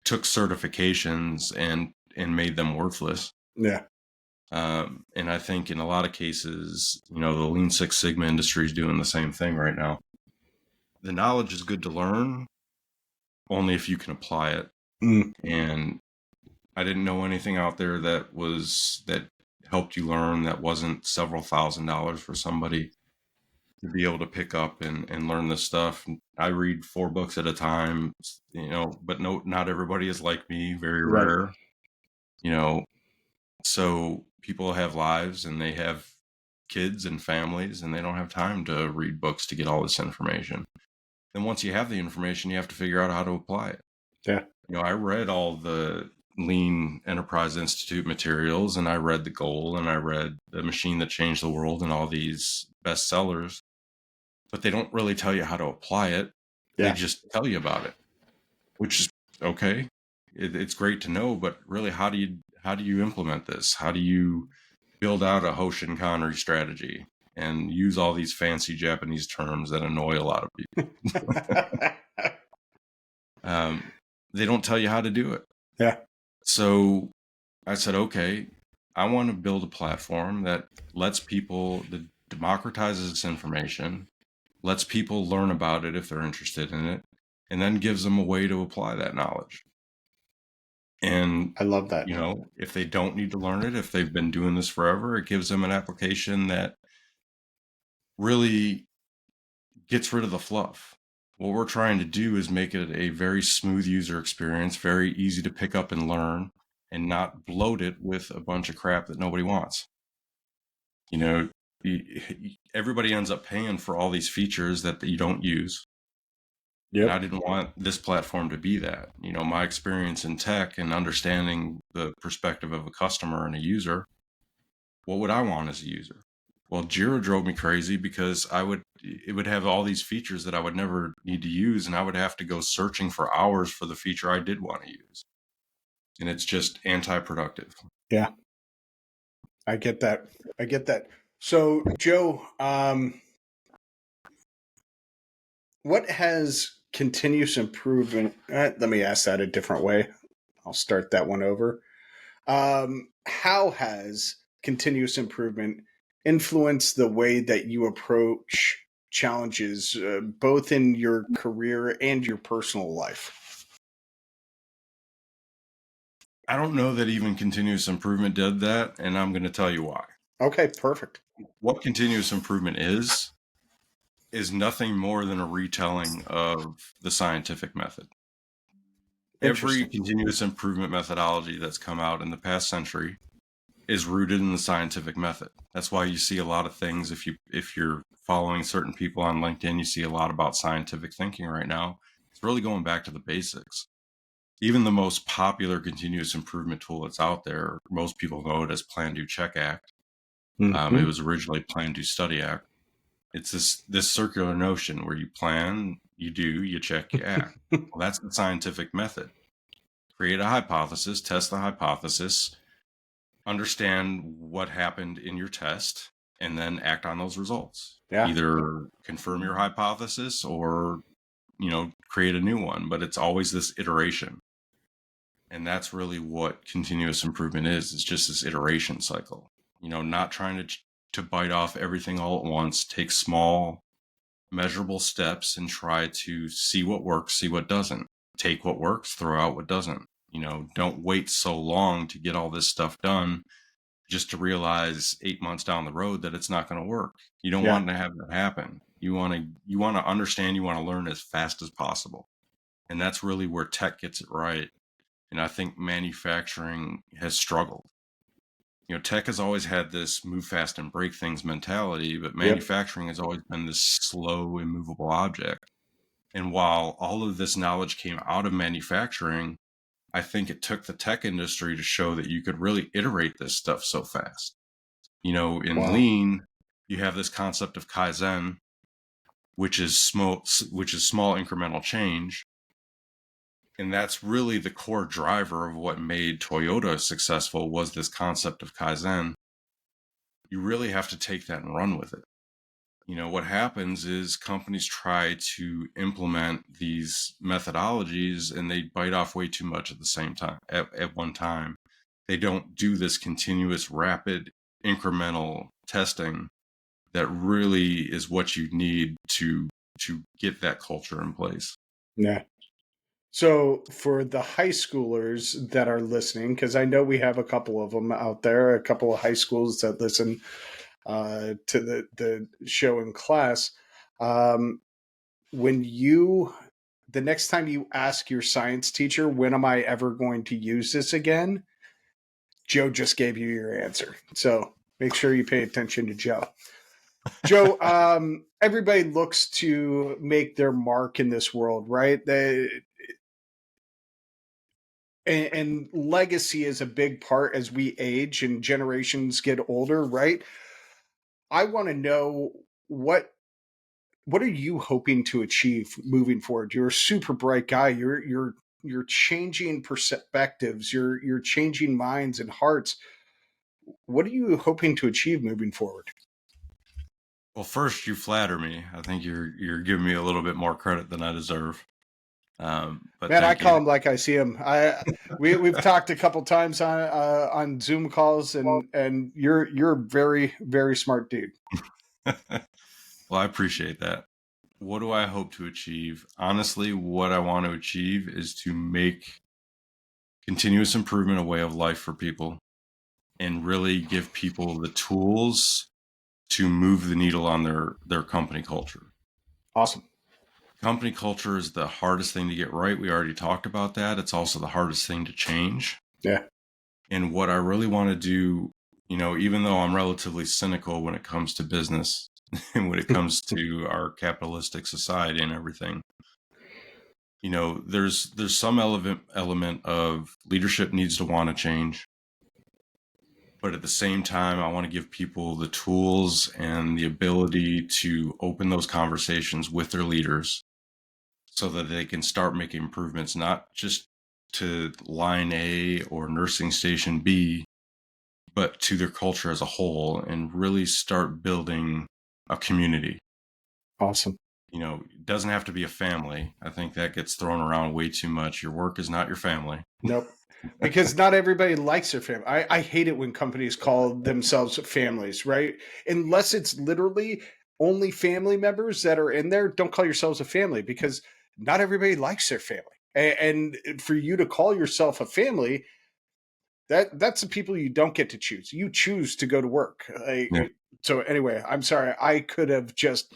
took certifications and made them worthless. Yeah. And I think in a lot of cases, the Lean Six Sigma industry is doing the same thing right now. The knowledge is good to learn, only if you can apply it. Mm. And I didn't know anything out there that helped you learn that wasn't several $1,000s for somebody. to be able to pick up and learn this stuff. I read 4 books at a time, but no, not everybody is like me, very Right. rare, you know, so people have lives and they have kids and families and they don't have time to read books to get all this information. And once you have the information, you have to figure out how to apply it. Yeah. I read all the Lean Enterprise Institute materials, and I read The Goal, and I read The Machine That Changed the World, and all these bestsellers, but they don't really tell you how to apply it. They Yeah. just tell you about it, which is okay. It's great to know, but really, how do you implement this? How do you build out a Hoshinkanri strategy and use all these fancy Japanese terms that annoy a lot of people? They don't tell you how to do it. Yeah. So I said, okay, I want to build a platform that lets people, that democratizes this information, lets people learn about it if they're interested in it, and then gives them a way to apply that knowledge. And, I love that. if they don't need to learn it, if they've been doing this forever, it gives them an application that really gets rid of the fluff. What we're trying to do is make it a very smooth user experience, very easy to pick up and learn, and not bloat it with a bunch of crap that nobody wants. Everybody ends up paying for all these features that you don't use. Yep. And I didn't want this platform to be that. My experience in tech and understanding the perspective of a customer and a user, what would I want as a user? Well, Jira drove me crazy because it would have all these features that I would never need to use, and I would have to go searching for hours for the feature I did want to use. And it's just anti-productive. Yeah. I get that. So, Joe, what has continuous improvement? Let me ask that a different way. I'll start that one over. How has continuous improvement influenced the way that you approach challenges, both in your career and your personal life? I don't know that even continuous improvement did that, and I'm going to tell you why. Okay, perfect. What continuous improvement is nothing more than a retelling of the scientific method. Every continuous improvement methodology that's come out in the past century is rooted in the scientific method. That's why you see a lot of things. If you're following certain people on LinkedIn, you see a lot about scientific thinking right now. It's really going back to the basics. Even the most popular continuous improvement tool that's out there, most people know it as Plan, Do, Check, Act. Mm-hmm. It was originally Plan, Do, Study, Act. It's this circular notion where you plan, you do, you check, you act. Well, that's the scientific method. Create a hypothesis, test the hypothesis, understand what happened in your test, and then act on those results. Yeah. Either confirm your hypothesis or, create a new one, but it's always this iteration. And that's really what continuous improvement is. It's just this iteration cycle, not trying to bite off everything all at once, take small measurable steps and try to see what works, see what doesn't. Take what works, throw out what doesn't. Don't wait so long to get all this stuff done just to realize 8 months down the road that it's not going to work. You don't want to have that happen. You want to understand, you want to learn as fast as possible. And that's really where tech gets it right. And I think manufacturing has struggled. Tech has always had this move fast and break things mentality, but manufacturing has always been this slow, immovable object. And while all of this knowledge came out of manufacturing, I think it took the tech industry to show that you could really iterate this stuff so fast. In Lean, you have this concept of Kaizen, which is small incremental change. And that's really the core driver of what made Toyota successful, was this concept of Kaizen. You really have to take that and run with it. What happens is companies try to implement these methodologies and they bite off way too much at the same time, at one time. They don't do this continuous, rapid, incremental testing that really is what you need to get that culture in place. Yeah. So for the high schoolers that are listening, because I know we have a couple of them out there, a couple of high schools that listen, to the show in class. Um, when you the next time you ask your science teacher, when am I ever going to use this again? Joe just gave you your answer. So make sure you pay attention to Joe. Joe, everybody looks to make their mark in this world, right? And legacy is a big part as we age and generations get older, right? I want to know what are you hoping to achieve moving forward? You're a super bright guy. You're changing perspectives. You're changing minds and hearts. What are you hoping to achieve moving forward? Well, first, you flatter me. I think you're giving me a little bit more credit than I deserve. But Man, I thank you. call him like I see him. We've talked a couple times on Zoom calls, and you're a very very smart dude. Well, I appreciate that. What do I hope to achieve? Honestly, what I want to achieve is to make continuous improvement a way of life for people and really give people the tools to move the needle on their company culture. Awesome. Company culture is the hardest thing to get right. We already talked about that. It's also the hardest thing to change. Yeah. And what I really want to do, even though I'm relatively cynical when it comes to business and when it comes to our capitalistic society and everything, there's some element of leadership needs to want to change. But at the same time, I want to give people the tools and the ability to open those conversations with their leaders so that they can start making improvements, not just to line A or nursing station B, but to their culture as a whole and really start building a community. Awesome. It doesn't have to be a family. I think that gets thrown around way too much. Your work is not your family. Nope. Because not everybody likes their family. I hate it when companies call themselves families, right? Unless it's literally only family members that are in there, don't call yourselves a family because not everybody likes their family. And for you to call yourself a family, that's the people you don't get to choose. You choose to go to work. Yeah. So anyway, I'm sorry. I could have just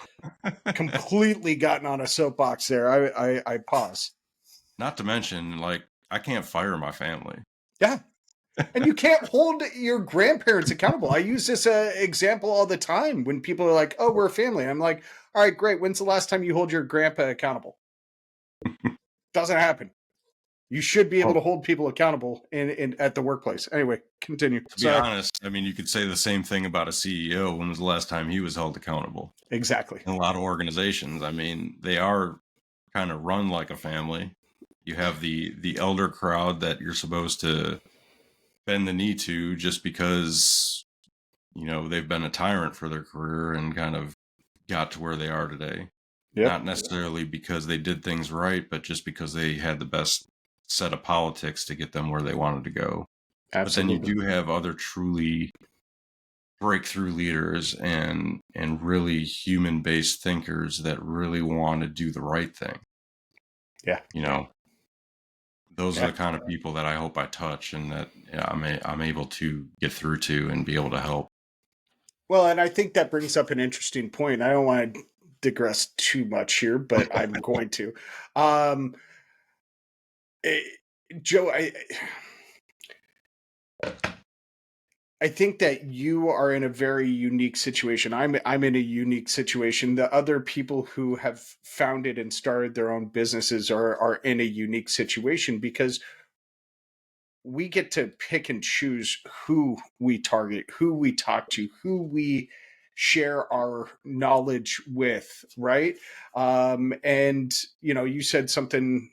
completely gotten on a soapbox there. I pause. Not to mention, I can't fire my family. Yeah. And you can't hold your grandparents accountable. I use this example all the time when people are like, "Oh, we're a family." I'm like, "All right, great. When's the last time you hold your grandpa accountable?" Doesn't happen. You should be able to hold people accountable in at the workplace. Anyway, continue. To be Sorry. honest, I mean, you could say the same thing about a CEO. When was the last time he was held accountable? Exactly. In a lot of organizations, I mean, they are kind of run like a family. You have the elder crowd that you're supposed to bend the knee to just because they've been a tyrant for their career and kind of got to where they are today. Yep. Not necessarily because they did things right, but just because they had the best set of politics to get them where they wanted to go. Absolutely. But then you do have other truly breakthrough leaders and really human based thinkers that really want to do the right thing. Yeah. Those are the kind of people that I hope I touch and that I'm able to get through to and be able to help. Well, and I think that brings up an interesting point. I don't want to digress too much here, but I'm going to. Um, eh, Joe, I think that you are in a very unique situation. I'm in a unique situation. The other people who have founded and started their own businesses are in a unique situation because we get to pick and choose who we target, who we talk to, who we share our knowledge with, right? And you said something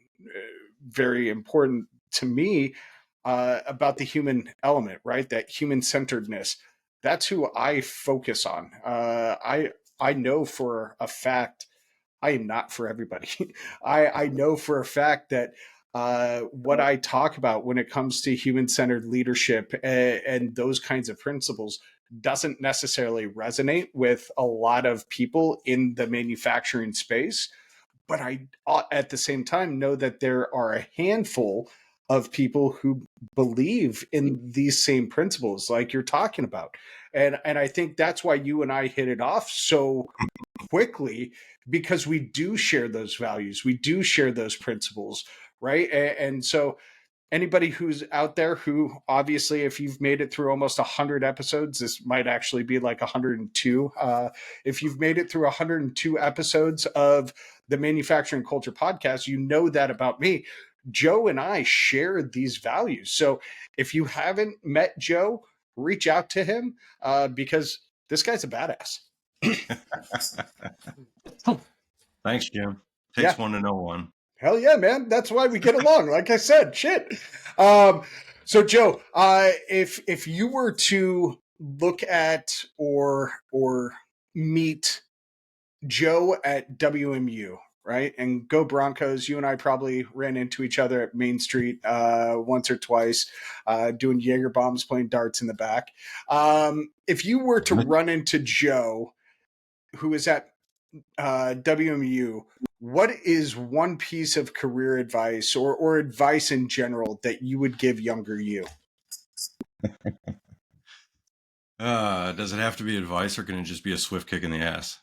very important to me about the human element, right? That human centeredness. That's who I focus on. I know for a fact I am not for everybody. I know for a fact that what I talk about when it comes to human centered leadership and those kinds of principles doesn't necessarily resonate with a lot of people in the manufacturing space. But I, at the same time, know that there are a handful of people who believe in these same principles like you're talking about. And I think that's why you and I hit it off so quickly, because we do share those values, we do share those principles, right? And so anybody who's out there who, obviously, if you've made it through almost 100 episodes, this might actually be like 102. If you've made it through 102 episodes of the Manufacturing Culture Podcast, you know that about me. Joe and I share these values. So if you haven't met Joe, reach out to him, because this guy's a badass. Thanks, Jim. Yeah. Takes one to know one. Hell yeah, man. That's why we get along. Like I said, shit. Um, so Joe, if you were to look at or meet Joe at WMU, right? And go Broncos. You and I probably ran into each other at Main Street once or twice, doing Jaeger bombs, playing darts in the back. If you were to run into Joe, who is at WMU, what is one piece of career advice or advice in general that you would give younger you? Does it have to be advice, or can it just be a swift kick in the ass?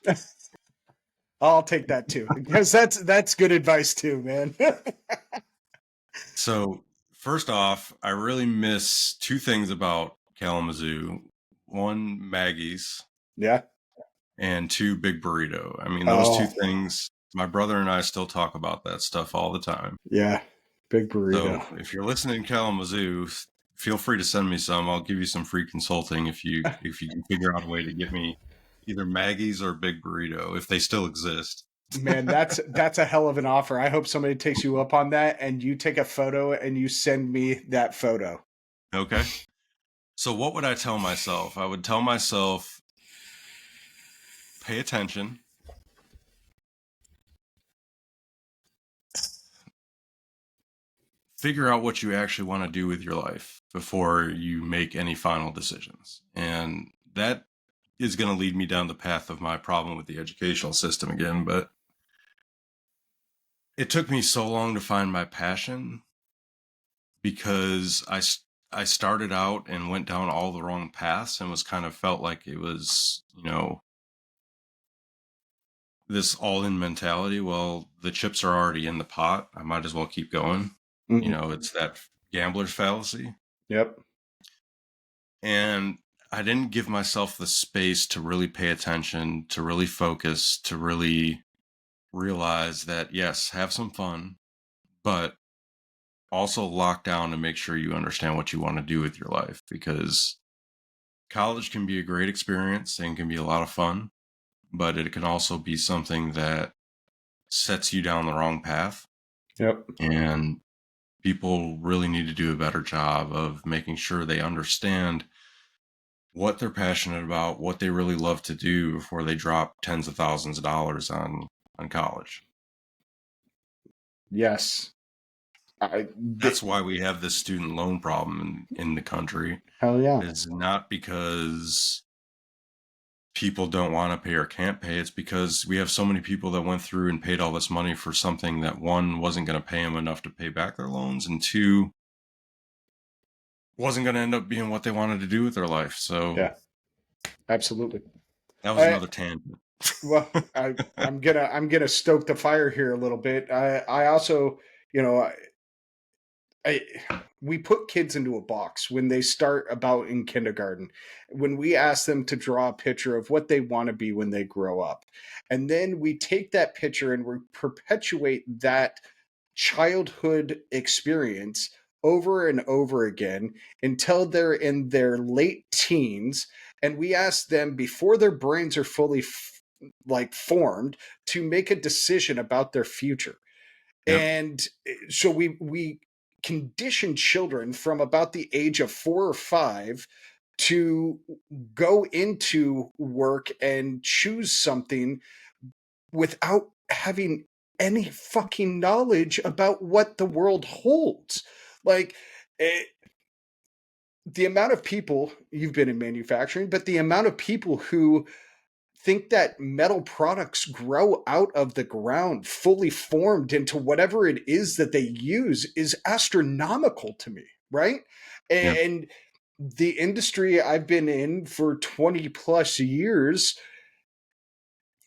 I'll take that too, because that's good advice too, man. So first off, I really miss two things about Kalamazoo. One, Maggie's. Yeah. And two, Big Burrito. I mean, those two Oh, things, my brother and I still talk about that stuff all the time. yeah. Big Burrito. So if you're listening in Kalamazoo, feel free to send me some. I'll give you some free consulting if you can figure out a way to get me either Maggie's or Big Burrito, if they still exist. Man, that's a hell of an offer. I hope somebody takes you up on that and you take a photo and you send me that photo. Okay. So what would I tell myself? I would tell myself, pay attention. Figure out what you actually want to do with your life before you make any final decisions. And that is going to lead me down the path of my problem with the educational system again. But it took me so long to find my passion because I started out and went down all the wrong paths and was kind of felt like it was, this all-in mentality. Well, the chips are already in the pot. I might as well keep going. Mm-hmm. It's that gambler's fallacy. Yep. And I didn't give myself the space to really pay attention, to really focus, to really realize that, yes, have some fun, but also lock down and make sure you understand what you want to do with your life, because college can be a great experience and can be a lot of fun, but it can also be something that sets you down the wrong path. Yep. And people really need to do a better job of making sure they understand what they're passionate about, what they really love to do before they drop tens of thousands of dollars on college. Yes. That's why we have this student loan problem in the country. Hell yeah. It's not because people don't want to pay or can't pay. It's because we have so many people that went through and paid all this money for something that, one, wasn't going to pay them enough to pay back their loans, and two, wasn't going to end up being what they wanted to do with their life. So yeah, absolutely. That was another tangent. Well, I'm gonna stoke the fire here a little bit. I also, we put kids into a box when they start about in kindergarten, when we ask them to draw a picture of what they want to be when they grow up. And then we take that picture and we perpetuate that childhood experience over and over again until they're in their late teens. And we ask them, before their brains are fully formed, to make a decision about their future. Yep. And so we condition children from about the age of 4 or 5 to go into work and choose something without having any fucking knowledge about what the world holds. The amount of people, you've been in manufacturing, but the amount of people who think that metal products grow out of the ground fully formed into whatever it is that they use is astronomical to me, right? Yeah. And the industry I've been in for 20 plus years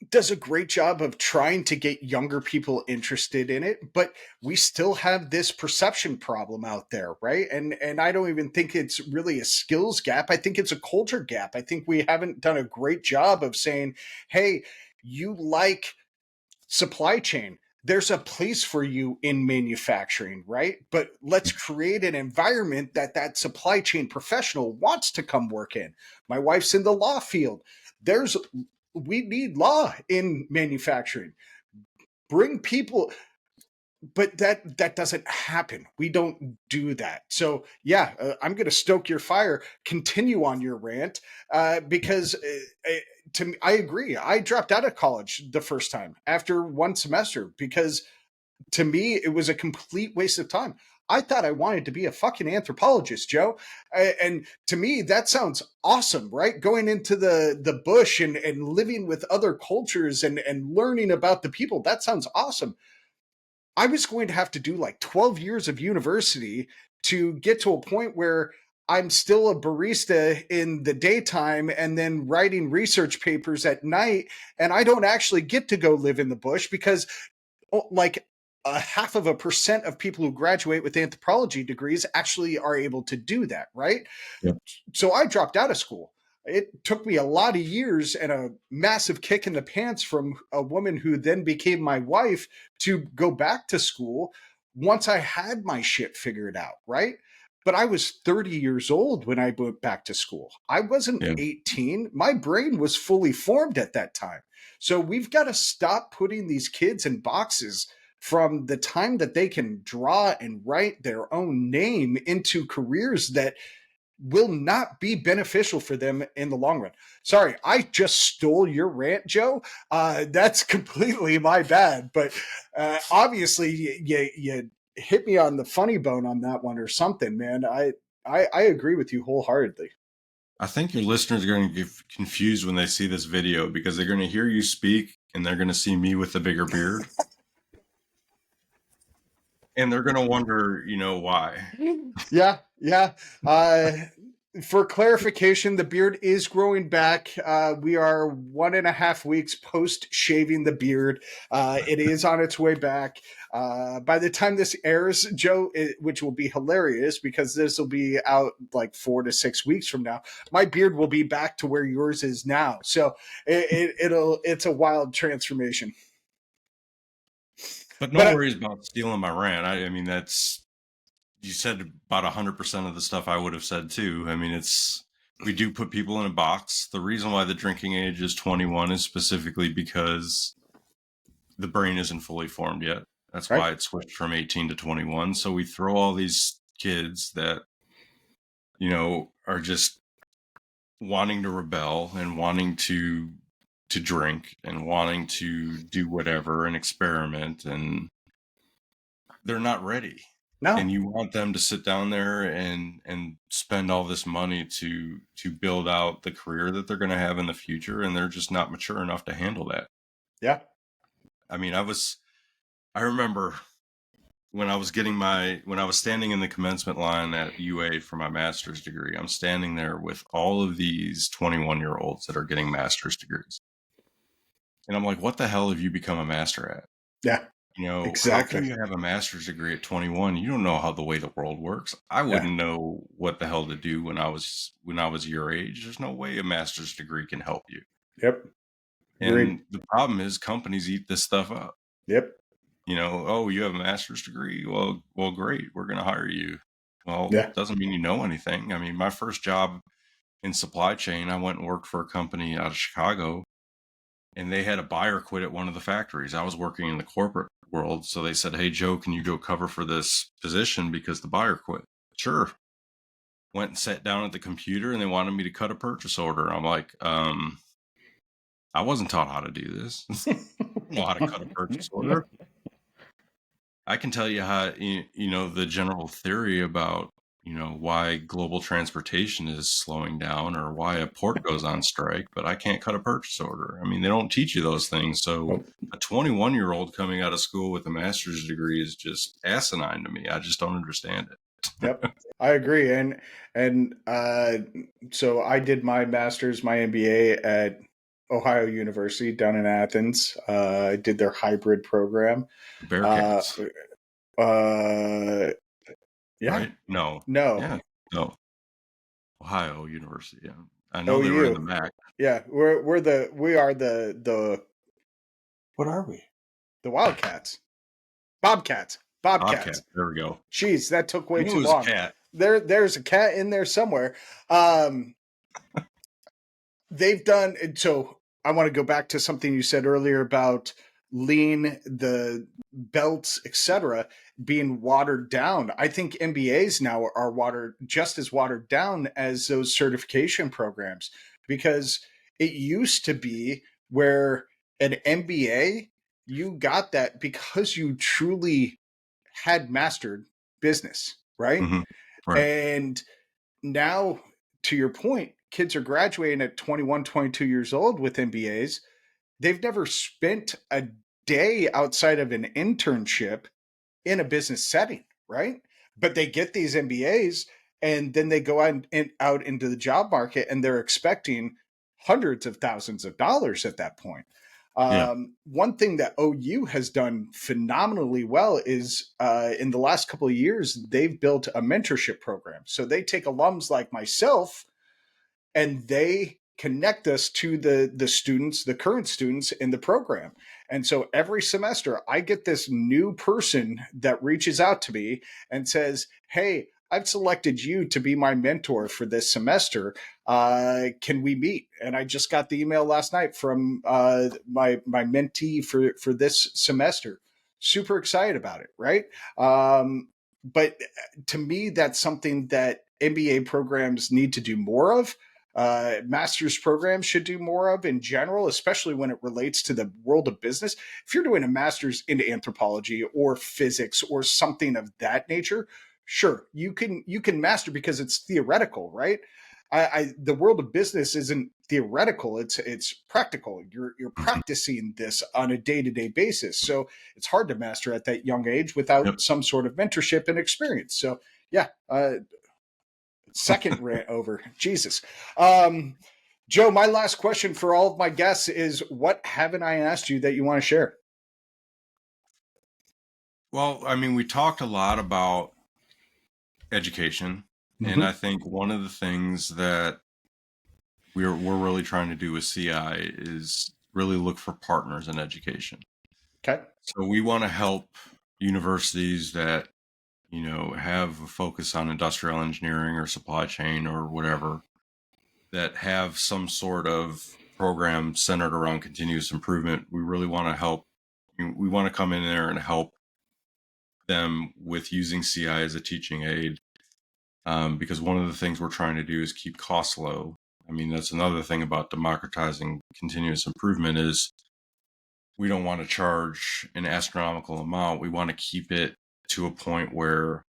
does a great job of trying to get younger people interested in it, but we still have this perception problem out there, right? And I don't even think it's really a skills gap. I think it's a culture gap. I think we haven't done a great job of saying, "Hey, you like supply chain, there's a place for you in manufacturing, right? But let's create an environment that that supply chain professional wants to come work in." My wife's in the law field. There's We need law in manufacturing. Bring people, but that doesn't happen. We don't do that. So yeah, I'm going to stoke your fire. Continue on your rant, because to me, I agree. I dropped out of college the first time after one semester because to me it was a complete waste of time. I thought I wanted to be a fucking anthropologist, Joe. And to me that sounds awesome, right? Going into the bush and living with other cultures and learning about the people, that sounds awesome. I was going to have to do like 12 years of university to get to a point where I'm still a barista in the daytime and then writing research papers at night. And I don't actually get to go live in the bush because, like, a half of a percent of people who graduate with anthropology degrees actually are able to do that, right? Yeah. So I dropped out of school. It took me a lot of years and a massive kick in the pants from a woman who then became my wife to go back to school once I had my shit figured out, right? But I was 30 years old when I went back to school. I wasn't Yeah. 18. My brain was fully formed at that time. So we've got to stop putting these kids in boxes from the time that they can draw and write their own name into careers that will not be beneficial for them in the long run. Sorry, I just stole your rant, Joe. That's completely my bad. But obviously, you hit me on the funny bone on that one or something, man. I agree with you wholeheartedly. I think your listeners are going to get confused when they see this video because they're going to hear you speak and they're going to see me with the bigger beard. And they're going to wonder, why. Yeah, yeah. For clarification, the beard is growing back. We are 1.5 weeks post shaving the beard. It is on its way back. By the time this airs, Joe, which will be hilarious because this will be out like 4 to 6 weeks from now, my beard will be back to where yours is now. So it's a wild transformation. But no But worries about stealing my rant. I mean, you said about 100% of the stuff I would have said too. I mean, we do put people in a box. The reason why the drinking age is 21 is specifically because the brain isn't fully formed yet. That's right, why it switched from 18 to 21. So we throw all these kids that, are just wanting to rebel and wanting to drink and wanting to do whatever and experiment, and they're not ready. no, And you want them to sit down there and spend all this money to build out the career that they're going to have in the future, and they're just not mature enough to handle that. yeah, I mean, I remember when I was standing in the commencement line at UA for my master's degree. I'm standing there with all of these 21-year-olds that are getting master's degrees. And I'm like, what the hell have you become a master at? yeah, How can exactly, you have a master's degree at 21? You don't know how the way the world works. I yeah, wouldn't know what the hell to do when I was your age. There's no way a master's degree can help you. yep, agreed, And the problem is companies eat this stuff up. yep, Oh, you have a master's degree? Well, great. We're going to hire you. Well, yeah, doesn't mean you know anything. I mean, my first job in supply chain, I went and worked for a company out of Chicago, and they had a buyer quit at one of the factories. I was working in the corporate world. So they said, hey, Joe, can you go cover for this position because the buyer quit? Sure. Went and sat down at the computer and they wanted me to cut a purchase order. I'm like, I wasn't taught how to do this. I don't know how to cut a purchase order. I can tell you how, the general theory about why global transportation is slowing down or why a port goes on strike, but I can't cut a purchase order. I mean, they don't teach you those things. So Nope. a 21-year-old coming out of school with a master's degree is just asinine to me. I just don't understand it. Yep, I agree. And so I did my master's, my MBA at Ohio University down in Athens. I did their hybrid program. Uh, Bearcats, uh, yeah, right? No. no, Yeah. No. Ohio University. Yeah. I know they were in the OU. back. Yeah, we are the what are we? The Wildcats, Bobcats, Bobcat. Bobcats. There we go. Jeez, that took I way knew it too was a long. cat. There's a cat in there somewhere. Um, they've done so. I want to go back to something you said earlier about lean, the belts, etc., being watered down. I think MBAs now are watered just as watered down as those certification programs, because it used to be where an MBA, you got that because you truly had mastered business, right? Hmm. Right. And now, to your point, kids are graduating at 21, 22 years old with MBAs. They've never spent a day outside of an internship in a business setting, right? But they get these MBAs and then they go out into the job market and they're expecting hundreds of thousands of dollars at that point. Yeah. One thing that OU has done phenomenally well is in the last couple of years, they've built a mentorship program. So they take alums like myself and they connect us to the students, the current students in the program. And so every semester I get this new person that reaches out to me and says, hey, I've selected you to be my mentor for this semester. Can we meet? And I just got the email last night from my mentee for this semester. Super excited about it, right? But to me, that's something that MBA programs need to do more of. Master's programs should do more of in general, especially when it relates to the world of business. If you're doing a master's into anthropology or physics or something of that nature, sure, you can master because it's theoretical, right? The world of business isn't theoretical; it's practical. You're Hmm. practicing this on a day to day basis, so it's hard to master at that young age without Yep. some sort of mentorship and experience. So yeah, second rant over. Jesus. Um, Joe, my last question for all of my guests is what haven't I asked you that you want to share? Well, I mean, we talked a lot about education, and I Mm-hmm. think one of the things that we're really trying to do with CI is really look for partners in education. Okay. So we want to help universities that have a focus on industrial engineering or supply chain or whatever, that have some sort of program centered around continuous improvement. We really want to help. We want to come in there and help them with using CI as a teaching aid, because one of the things we're trying to do is keep costs low. I mean, that's another thing about democratizing continuous improvement is we don't want to charge an astronomical amount. We want to keep it to a point where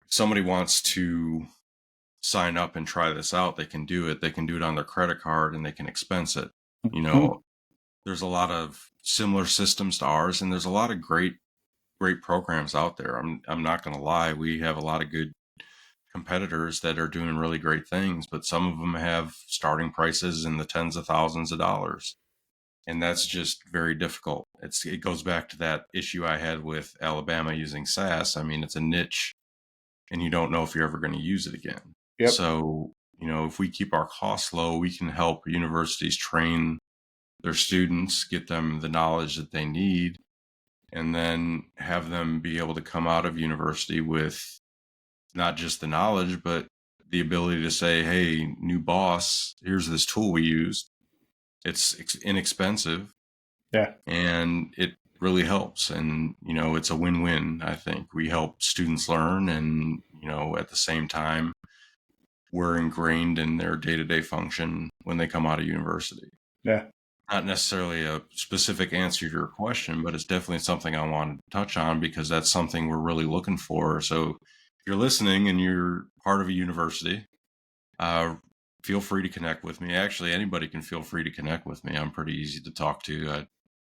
if somebody wants to sign up and try this out, they can do it. They can do it on their credit card and they can expense it. You Mhm. know, there's a lot of similar systems to ours, and there's a lot of great programs out there. I'm not going to lie. We have a lot of good competitors that are doing really great things, but some of them have starting prices in the tens of thousands of dollars. And that's just very difficult. It goes back to that issue I had with Alabama using SAS. I mean, it's a niche and you don't know if you're ever going to use it again. Yep. So, if we keep our costs low, we can help universities train their students, get them the knowledge that they need, and then have them be able to come out of university with not just the knowledge, but the ability to say, hey, new boss, here's this tool we used. It's inexpensive Yeah. and it really helps. And, it's a win-win. I think we help students learn and, at the same time, we're ingrained in their day-to-day function when they come out of university. Yeah. Not necessarily a specific answer to your question, but it's definitely something I wanted to touch on because that's something we're really looking for. So you're listening and you're part of a university, feel free to connect with me. Actually, anybody can feel free to connect with me. I'm pretty easy to talk to.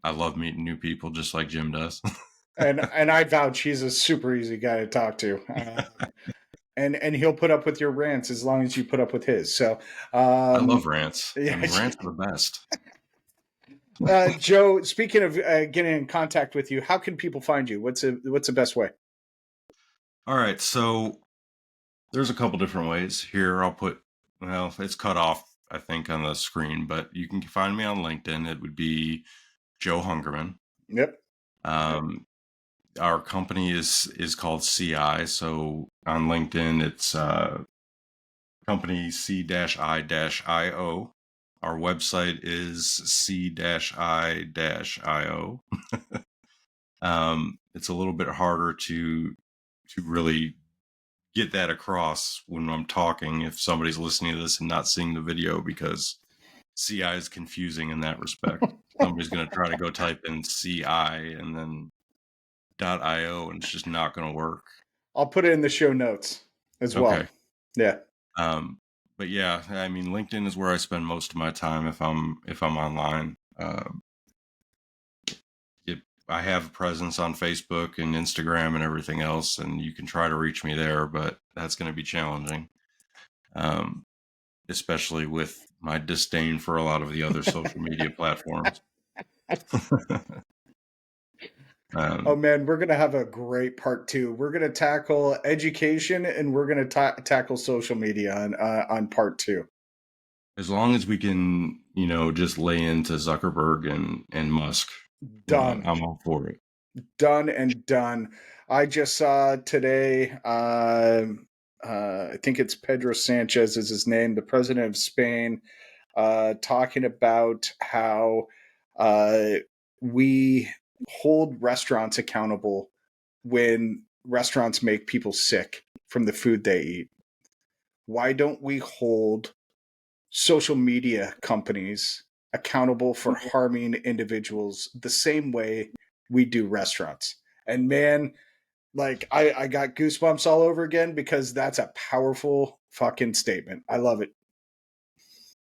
I love meeting new people, just like Jim does. And I vouch he's a super easy guy to talk to. And he'll put up with your rants as long as you put up with his. So, I love rants. I yeah. mean, rants are the best. Joe, speaking of getting in contact with you, how can people find you? What's the best way? All right, so there's a couple different ways. Here, I'll put, well, it's cut off, I think, on the screen, but you can find me on LinkedIn. It would be Joe Hungerman. Yep. Our company is called CI. So on LinkedIn, it's company C-I-IO. Our website is C-I-IO. It's a little bit harder to really get that across when I'm talking if somebody's listening to this and not seeing the video, because CI is confusing in that respect. Somebody's going to try to go type in CI and then .io, and it's just not going to work. I'll put it in the show notes as well. Okay. Yeah. But yeah, I mean, LinkedIn is where I spend most of my time if I'm online. I have a presence on Facebook and Instagram and everything else, and you can try to reach me there, but that's going to be challenging, especially with my disdain for a lot of the other social media platforms. Oh man, we're gonna have a great part 2. We're gonna tackle education and we're gonna tackle social media on part 2. As long as we can, just lay into Zuckerberg and Musk, Done. I'm all for it. Done and done. I just saw today. I think it's Pedro Sanchez is his name, the president of Spain, talking about how we hold restaurants accountable when restaurants make people sick from the food they eat. Why don't we hold social media companies accountable for harming individuals the same way we do restaurants? And man, like I got goosebumps all over again because that's a powerful fucking statement. I love it.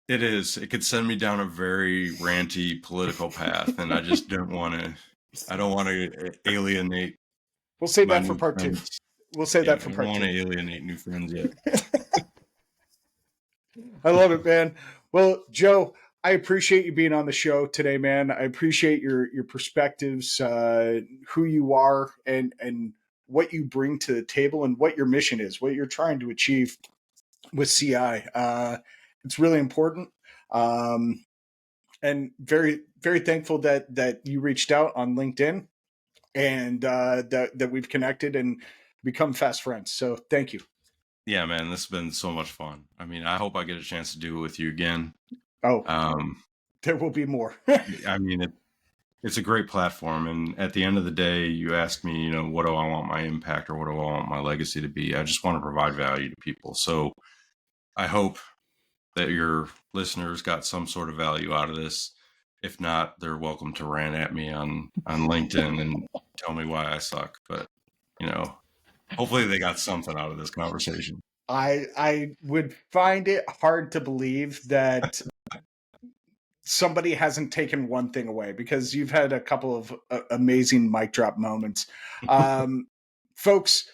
It is. It could send me down a very ranty political path, and I just don't want to. I don't want to alienate. We'll save my that for new part 2. friends. We'll save Yeah, that for I don't part want 2. to alienate new friends yet. I love it, man. Well, Joe, I appreciate you being on the show today, man. I appreciate your perspectives, who you are, and what you bring to the table, and what your mission is, what you're trying to achieve with CI. It's really important, and very very thankful that you reached out on LinkedIn, and that we've connected and become fast friends. So thank you. Yeah, man, this has been so much fun. I mean, I hope I get a chance to do it with you again. Oh, Um, there will be more. I mean, it's a great platform, and at the end of the day, you asked me, what do I want my impact or what do I want my legacy to be? I just want to provide value to people. So I hope that your listeners got some sort of value out of this. If not, they're welcome to rant at me on LinkedIn and tell me why I suck. But hopefully they got something out of this conversation. I would find it hard to believe that somebody hasn't taken one thing away, because you've had a couple of amazing mic drop moments. Folks,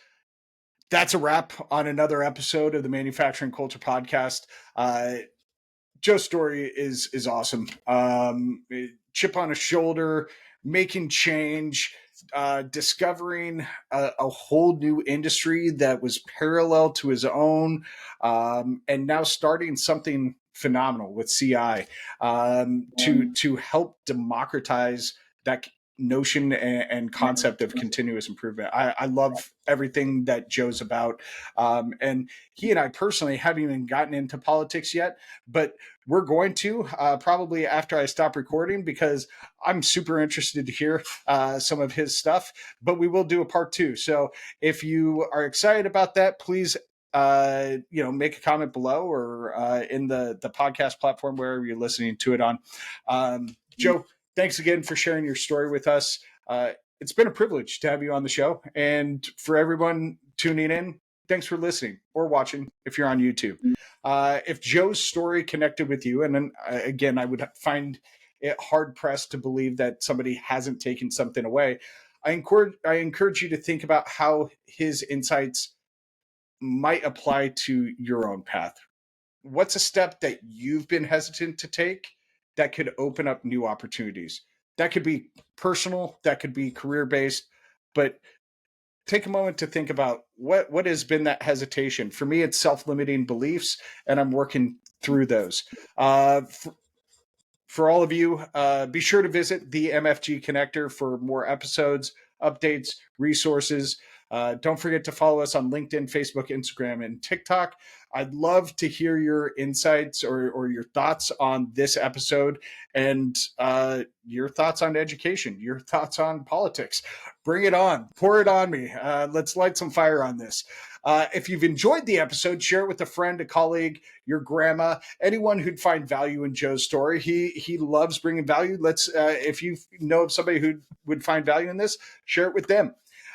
that's a wrap on another episode of the Manufacturing Culture Podcast. Joe's story is awesome. Chip on his shoulder, making change, discovering a whole new industry that was parallel to his own, and now starting something phenomenal with CI, to help democratize that notion and concept of continuous improvement. I love everything that Joe's about, and he and I personally haven't even gotten into politics yet, but we're going to, probably after I stop recording, because I'm super interested to hear some of his stuff. But we will do a part 2. So if you are excited about that, please make a comment below, or in the podcast platform wherever you're listening to it on. Joe, thanks again for sharing your story with us. It's been a privilege to have you on the show, and for everyone tuning in, thanks for listening or watching if you're on YouTube. If Joe's story connected with you, and then again, I would find it hard pressed to believe that somebody hasn't taken something away. I encourage you to think about how his insights might apply to your own path. What's a step that you've been hesitant to take that could open up new opportunities? That could be personal, that could be career based, but take a moment to think about what has been that hesitation. For me, it's self-limiting beliefs, and I'm working through those. For all of you, be sure to visit the MFG Connector for more episodes, updates, resources. Don't forget to follow us on LinkedIn, Facebook, Instagram, and TikTok. I'd love to hear your insights or your thoughts on this episode and your thoughts on education, your thoughts on politics. Bring it on. Pour it on me. Let's light some fire on this. If you've enjoyed the episode, share it with a friend, a colleague, your grandma, anyone who'd find value in Joe's story. He loves bringing value. If you know of somebody who would find value in this, share it with them.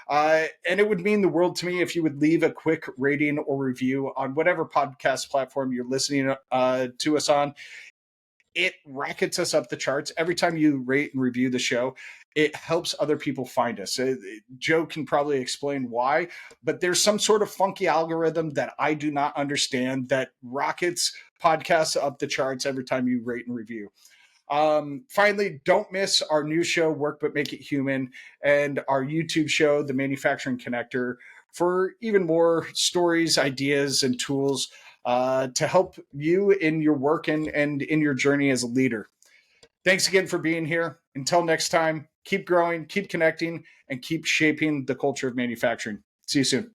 And it would mean the world to me if you would leave a quick rating or review on whatever podcast platform you're listening to us on. It rackets us up the charts. Every time you rate and review the show, it helps other people find us. Joe can probably explain why, but there's some sort of funky algorithm that I do not understand that rockets podcasts up the charts every time you rate and review. Finally, don't miss our new show, Work But Make It Human, and our YouTube show, The Manufacturing Connector, for even more stories, ideas, and tools to help you in your work and in your journey as a leader. Thanks again for being here. Until next time, keep growing, keep connecting, and keep shaping the culture of manufacturing. See you soon.